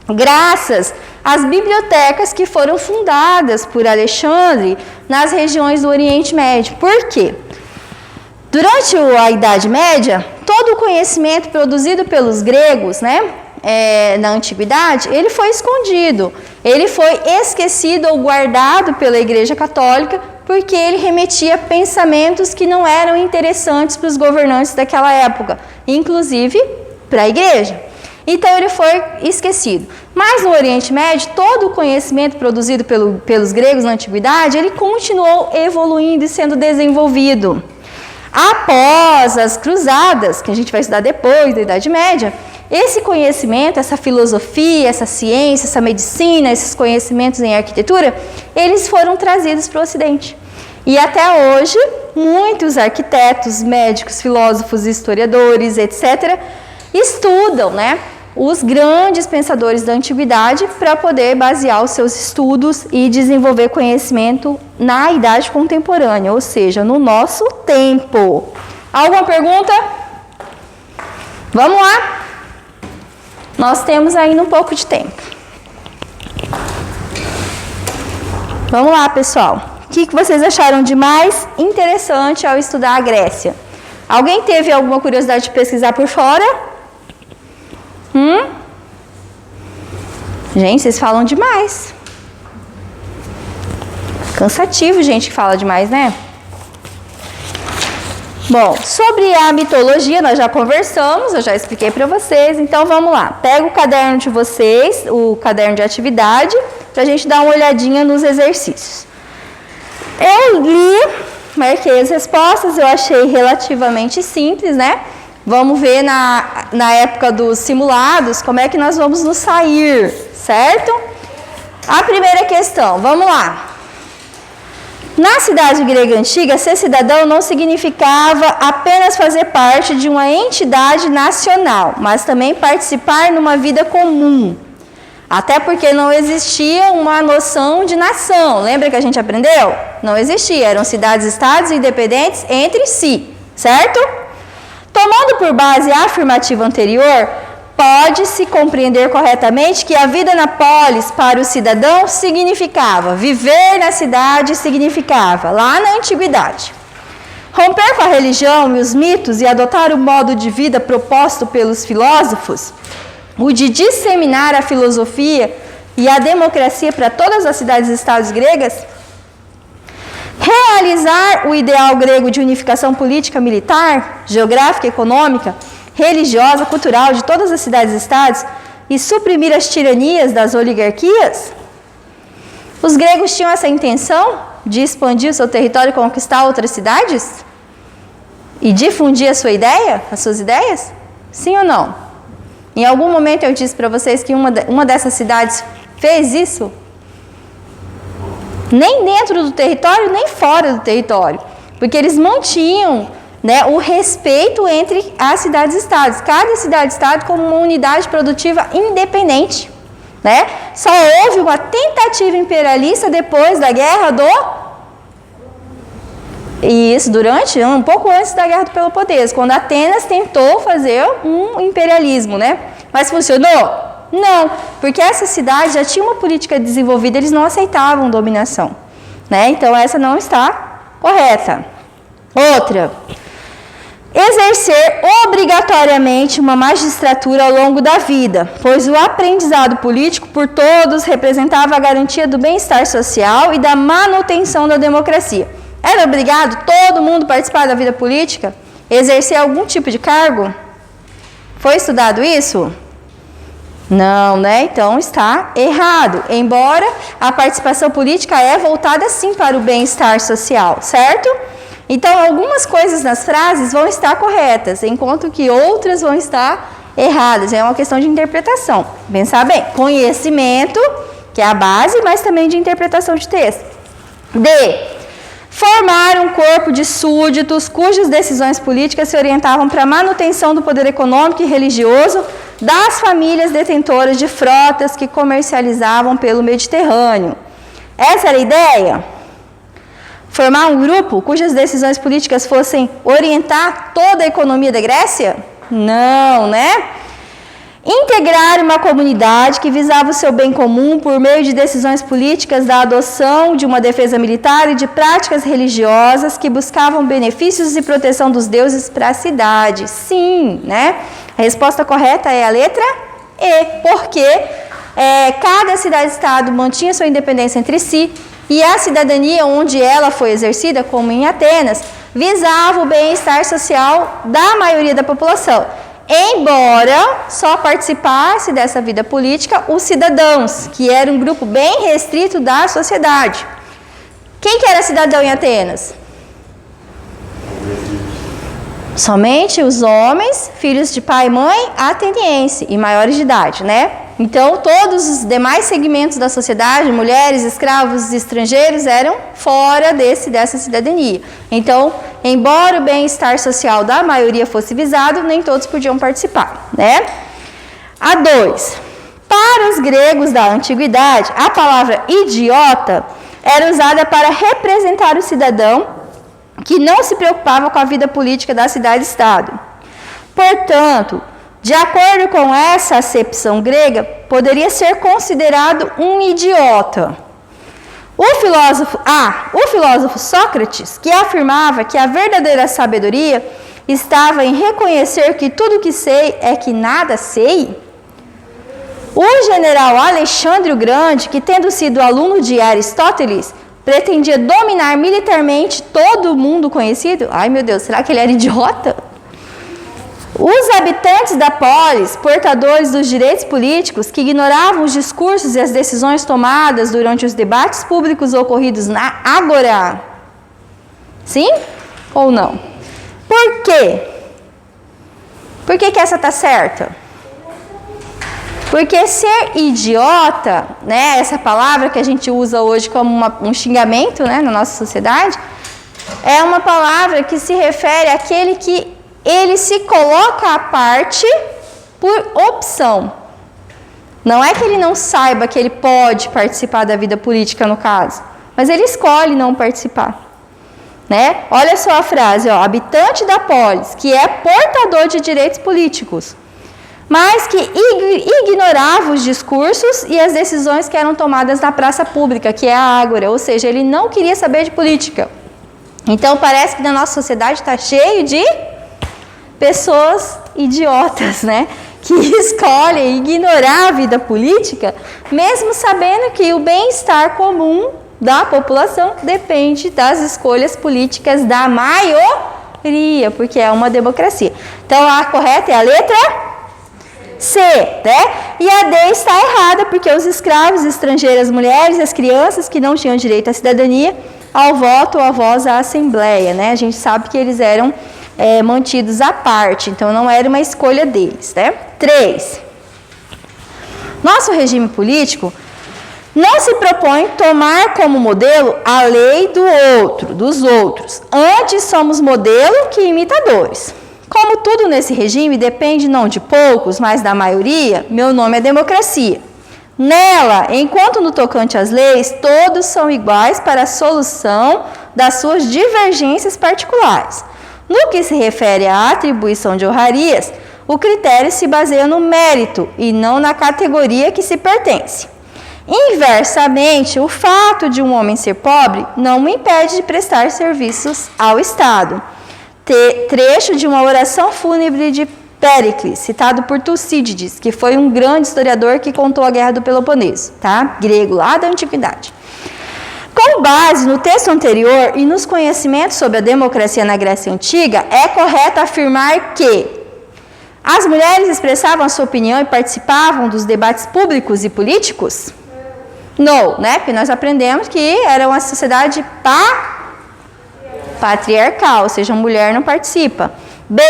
graças às bibliotecas que foram fundadas por Alexandre nas regiões do Oriente Médio. Por quê? Durante a Idade Média, todo o conhecimento produzido pelos gregos, né, na antiguidade, ele foi escondido, ele foi esquecido ou guardado pela Igreja Católica, porque ele remetia a pensamentos que não eram interessantes para os governantes daquela época, inclusive para a Igreja. Então ele foi esquecido. Mas no Oriente Médio, todo o conhecimento produzido pelos gregos na antiguidade, ele continuou evoluindo e sendo desenvolvido. Após as cruzadas, que a gente vai estudar depois da Idade Média, esse conhecimento, essa filosofia, essa ciência, essa medicina, esses conhecimentos em arquitetura, eles foram trazidos para o Ocidente. E até hoje, muitos arquitetos, médicos, filósofos, historiadores, etc., estudam, né, os grandes pensadores da antiguidade para poder basear os seus estudos e desenvolver conhecimento na idade contemporânea, ou seja, no nosso tempo. Alguma pergunta? Vamos lá? Nós temos ainda um pouco de tempo. Vamos lá, pessoal. O que vocês acharam de mais interessante ao estudar a Grécia? Alguém teve alguma curiosidade de pesquisar por fora? Gente, vocês falam demais. Cansativo, gente que fala demais, né? Bom, sobre a mitologia nós já conversamos, eu já expliquei para vocês, então vamos lá. Pega o caderno de vocês, o caderno de atividade, para a gente dar uma olhadinha nos exercícios. Eu li, marquei as respostas, eu achei relativamente simples, né? Vamos ver na época dos simulados como é que nós vamos nos sair, certo? A primeira questão, vamos lá. Na cidade grega antiga, ser cidadão não significava apenas fazer parte de uma entidade nacional, mas também participar numa vida comum. Até porque não existia uma noção de nação. Lembra que a gente aprendeu? Não existia. Eram cidades-estados independentes entre si, certo? Tomando por base a afirmativa anterior, pode-se compreender corretamente que a vida na polis para o cidadão significava, viver na cidade significava, lá na antiguidade, Romper com a religião e os mitos e adotar o modo de vida proposto pelos filósofos, o de disseminar a filosofia e a democracia para todas as cidades e estados gregas, realizar o ideal grego de unificação política, militar, geográfica, econômica, religiosa, cultural de todas as cidades e estados e suprimir as tiranias das oligarquias? Os gregos tinham essa intenção de expandir o seu território e conquistar outras cidades? E difundir a sua ideia, as suas ideias? Sim ou não? Em algum momento eu disse para vocês que uma dessas cidades fez isso? Nem dentro do território, nem fora do território. Porque eles mantinham, né, o respeito entre as cidades e estados. Cada cidade e estado como uma unidade produtiva independente. Né? Só houve uma tentativa imperialista depois da guerra durante, um pouco antes da Guerra do Peloponeso, quando Atenas tentou fazer um imperialismo, né? Mas funcionou? Não, porque essa cidade já tinha uma política desenvolvida, eles não aceitavam dominação, né? Então essa não está correta. Outra, exercer obrigatoriamente uma magistratura ao longo da vida, pois o aprendizado político por todos representava a garantia do bem-estar social e da manutenção da democracia. Era obrigado todo mundo participar da vida política? Exercer algum tipo de cargo? Foi estudado isso? Não, né? Então está errado. Embora a participação política é voltada sim para o bem-estar social, certo? Então algumas coisas nas frases vão estar corretas, enquanto que outras vão estar erradas. É uma questão de interpretação. Pensar bem, conhecimento, que é a base, mas também de interpretação de texto. D. Formar um corpo de súditos cujas decisões políticas se orientavam para a manutenção do poder econômico e religioso das famílias detentoras de frotas que comercializavam pelo Mediterrâneo. Essa era a ideia? Formar um grupo cujas decisões políticas fossem orientar toda a economia da Grécia? Não, né? Integrar uma comunidade que visava o seu bem comum por meio de decisões políticas da adoção de uma defesa militar e de práticas religiosas que buscavam benefícios e proteção dos deuses para a cidade. Sim, né? A resposta correta é a letra E, porque cada cidade-estado mantinha sua independência entre si e a cidadania onde ela foi exercida, como em Atenas, visava o bem-estar social da maioria da população. Embora só participasse dessa vida política os cidadãos, que era um grupo bem restrito da sociedade. Quem que era cidadão em Atenas? Somente os homens, filhos de pai e mãe, ateniense e maiores de idade, né? Então, todos os demais segmentos da sociedade, mulheres, escravos e estrangeiros, eram fora dessa cidadania. Então, embora o bem-estar social da maioria fosse visado, nem todos podiam participar, né? A 2. Para os gregos da antiguidade, a palavra idiota era usada para representar o cidadão que não se preocupava com a vida política da cidade-estado. Portanto, de acordo com essa acepção grega, poderia ser considerado um idiota. O filósofo Sócrates, que afirmava que a verdadeira sabedoria estava em reconhecer que tudo que sei é que nada sei. O general Alexandre o Grande, que tendo sido aluno de Aristóteles, pretendia dominar militarmente todo o mundo conhecido. Ai meu Deus, será que ele era idiota? Os habitantes da polis, portadores dos direitos políticos, que ignoravam os discursos e as decisões tomadas durante os debates públicos ocorridos na Ágora. Sim ou não? Por quê? Por que essa está certa? Porque ser idiota, né, essa palavra que a gente usa hoje como um xingamento, né, na nossa sociedade, é uma palavra que se refere àquele que ele se coloca à parte por opção. Não é que ele não saiba que ele pode participar da vida política, no caso, mas ele escolhe não participar. Né? Olha só a frase, ó, habitante da polis, que é portador de direitos políticos, mas que ignorava os discursos e as decisões que eram tomadas na praça pública, que é a ágora, ou seja, ele não queria saber de política. Então parece que na nossa sociedade está cheio de pessoas idiotas, né? Que escolhem ignorar a vida política, mesmo sabendo que o bem-estar comum da população depende das escolhas políticas da maioria, porque é uma democracia. Então a correta é a letra C, né? E a D está errada, porque os escravos, estrangeiras, mulheres, as crianças que não tinham direito à cidadania, ao voto ou à voz à assembleia, né? A gente sabe que eles eram mantidos à parte, então não era uma escolha deles, né? 3. Nosso regime político não se propõe tomar como modelo a lei dos outros. Antes somos modelo que imitadores. Como tudo nesse regime depende não de poucos, mas da maioria, meu nome é democracia. Nela, enquanto no tocante às leis, todos são iguais para a solução das suas divergências particulares. No que se refere à atribuição de honrarias, o critério se baseia no mérito e não na categoria que se pertence. Inversamente, o fato de um homem ser pobre não o impede de prestar serviços ao Estado. Trecho de uma oração fúnebre de Péricles, citado por Tucídides, que foi um grande historiador que contou a Guerra do Peloponeso, tá? Grego, lá da Antiguidade. Com base no texto anterior e nos conhecimentos sobre a democracia na Grécia Antiga, é correto afirmar que as mulheres expressavam a sua opinião e participavam dos debates públicos e políticos? Não, né? Porque nós aprendemos que era uma sociedade patriarcal, ou seja, a mulher não participa. B.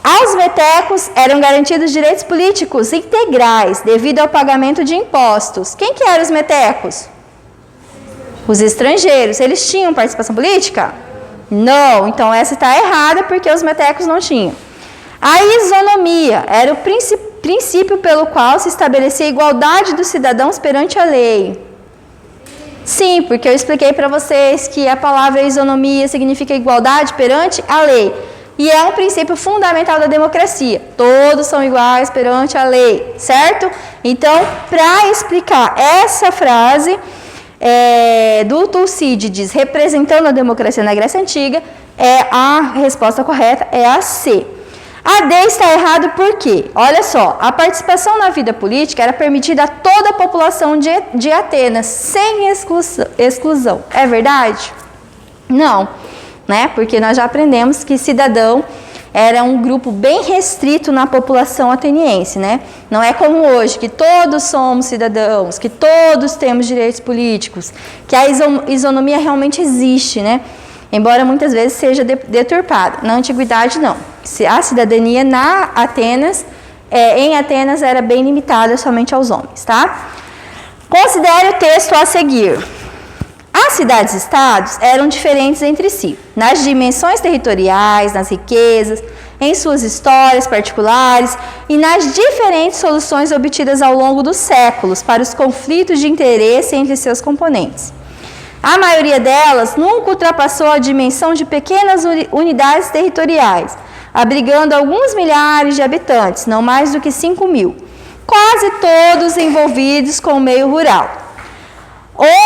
Aos metecos eram garantidos direitos políticos integrais devido ao pagamento de impostos. Quem que eram os metecos? Os estrangeiros. Eles tinham participação política? Não. Então essa está errada porque os metecos não tinham. A isonomia era o princípio pelo qual se estabelecia a igualdade dos cidadãos perante a lei. Sim, porque eu expliquei para vocês que a palavra isonomia significa igualdade perante a lei. E é um princípio fundamental da democracia. Todos são iguais perante a lei, certo? Então, para explicar essa frase do Tucídides representando a democracia na Grécia Antiga, a resposta correta é a C. A D está errado porque, olha só, a participação na vida política era permitida a toda a população de Atenas, sem exclusão. É verdade? Não, né? Porque nós já aprendemos que cidadão era um grupo bem restrito na população ateniense, né? Não é como hoje, que todos somos cidadãos, que todos temos direitos políticos, que a isonomia realmente existe, né? Embora muitas vezes seja deturpada. Na antiguidade, não. A cidadania em Atenas era bem limitada somente aos homens, tá? Considere o texto a seguir. As cidades-estados eram diferentes entre si, nas dimensões territoriais, nas riquezas, em suas histórias particulares e nas diferentes soluções obtidas ao longo dos séculos para os conflitos de interesse entre seus componentes. A maioria delas nunca ultrapassou a dimensão de pequenas unidades territoriais, abrigando alguns milhares de habitantes, não mais do que 5.000, quase todos envolvidos com o meio rural.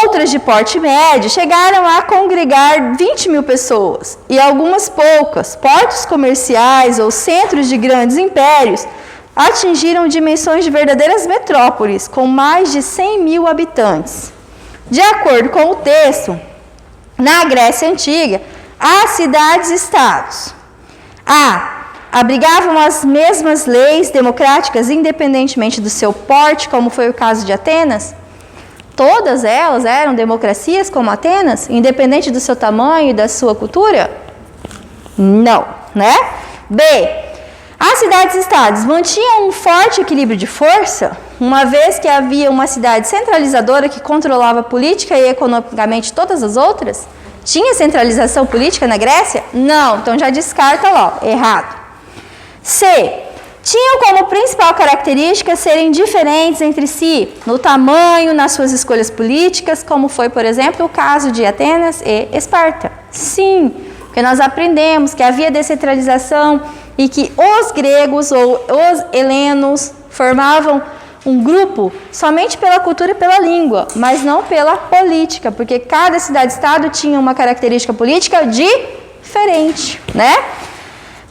Outras de porte médio chegaram a congregar 20.000 pessoas, e algumas poucas, portos comerciais ou centros de grandes impérios, atingiram dimensões de verdadeiras metrópoles, com mais de 100.000 habitantes. De acordo com o texto, na Grécia Antiga, as cidades-estados abrigavam as mesmas leis democráticas independentemente do seu porte, como foi o caso de Atenas. Todas elas eram democracias como Atenas, independente do seu tamanho e da sua cultura? Não, né? B. As cidades-estados mantinham um forte equilíbrio de força, uma vez que havia uma cidade centralizadora que controlava política e economicamente todas as outras? Tinha centralização política na Grécia? Não, então já descarta lá, errado. C. Tinham como principal característica serem diferentes entre si, no tamanho, nas suas escolhas políticas, como foi, por exemplo, o caso de Atenas e Esparta. Sim, porque nós aprendemos que havia descentralização e que os gregos ou os helenos formavam um grupo somente pela cultura e pela língua, mas não pela política, porque cada cidade-estado tinha uma característica política diferente, né?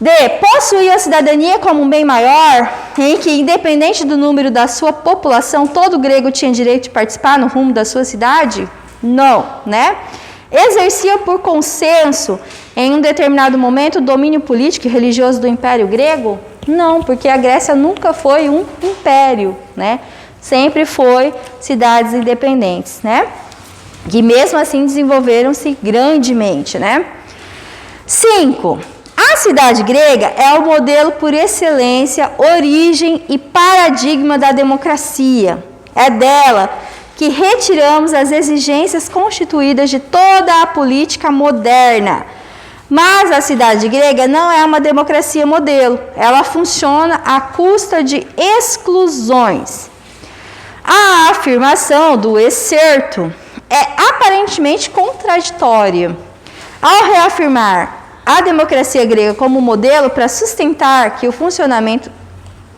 D. Possuía a cidadania como um bem maior, em que, independente do número da sua população, todo grego tinha direito de participar no rumo da sua cidade? Não, né? Exercia por consenso, em um determinado momento, o domínio político e religioso do Império Grego? Não, porque a Grécia nunca foi um império, né? Sempre foi cidades independentes, né? Que mesmo assim desenvolveram-se grandemente, né? 5. A cidade grega é o modelo por excelência, origem e paradigma da democracia. É dela que retiramos as exigências constituídas de toda a política moderna. Mas a cidade grega não é uma democracia modelo. Ela funciona à custa de exclusões. A afirmação do excerto é aparentemente contraditória. Ao reafirmar a democracia grega como modelo para sustentar que o funcionamento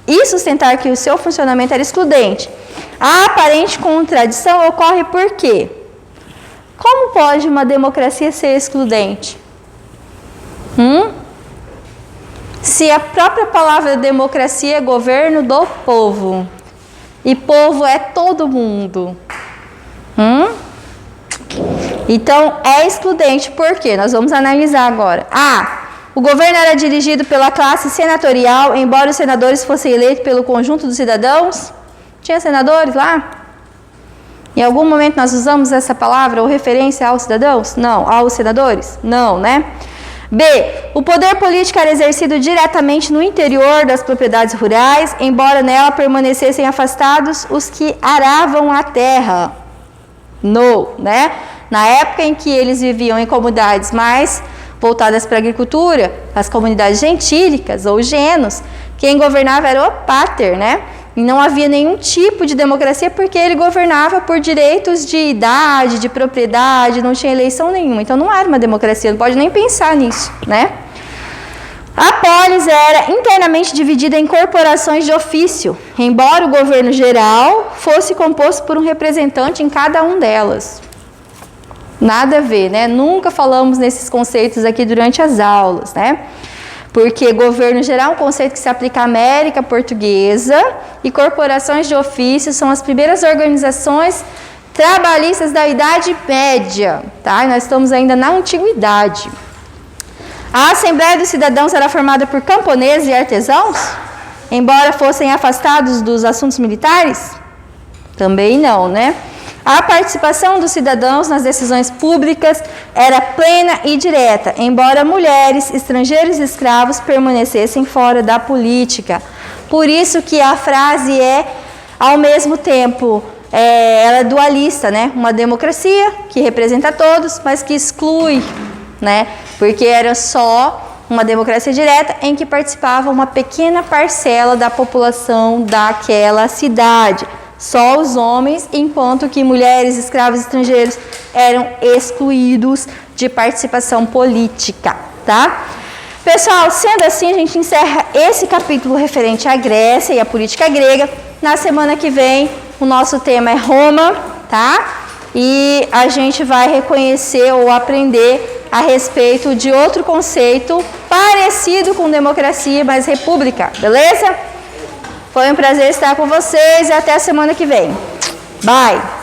o seu funcionamento era excludente, a aparente contradição ocorre por quê? Como pode uma democracia ser excludente? Se a própria palavra democracia é governo do povo, e povo é todo mundo. Então, é excludente, por quê? Nós vamos analisar agora. O governo era dirigido pela classe senatorial, embora os senadores fossem eleitos pelo conjunto dos cidadãos. Tinha senadores lá? Em algum momento nós usamos essa palavra ou referência aos cidadãos? Não. Aos senadores? Não, né? B. O poder político era exercido diretamente no interior das propriedades rurais, embora nela permanecessem afastados os que aravam a terra. No, né? Na época em que eles viviam em comunidades mais voltadas para a agricultura, as comunidades gentílicas ou genos, quem governava era o pater, né? E não havia nenhum tipo de democracia porque ele governava por direitos de idade, de propriedade, não tinha eleição nenhuma. Então não era uma democracia, não pode nem pensar nisso, né? A polis era internamente dividida em corporações de ofício, embora o governo geral fosse composto por um representante em cada um delas. Nada a ver, né? Nunca falamos nesses conceitos aqui durante as aulas, né? Porque governo geral é um conceito que se aplica à América Portuguesa e corporações de ofício são as primeiras organizações trabalhistas da Idade Média, tá? E nós estamos ainda na Antiguidade. A Assembleia dos Cidadãos era formada por camponeses e artesãos, embora fossem afastados dos assuntos militares? Também não, né? A participação dos cidadãos nas decisões públicas era plena e direta, embora mulheres, estrangeiros e escravos permanecessem fora da política. Por isso que a frase é, ao mesmo tempo, ela é dualista, né? Uma democracia que representa todos, mas que exclui, né? Porque era só uma democracia direta em que participava uma pequena parcela da população daquela cidade. Só os homens, enquanto que mulheres, escravos e estrangeiros eram excluídos de participação política, tá? Pessoal, sendo assim, a gente encerra esse capítulo referente à Grécia e à política grega. Na semana que vem, o nosso tema é Roma, tá? E a gente vai reconhecer ou aprender a respeito de outro conceito parecido com democracia, mas república, beleza? Foi um prazer estar com vocês e até a semana que vem. Bye!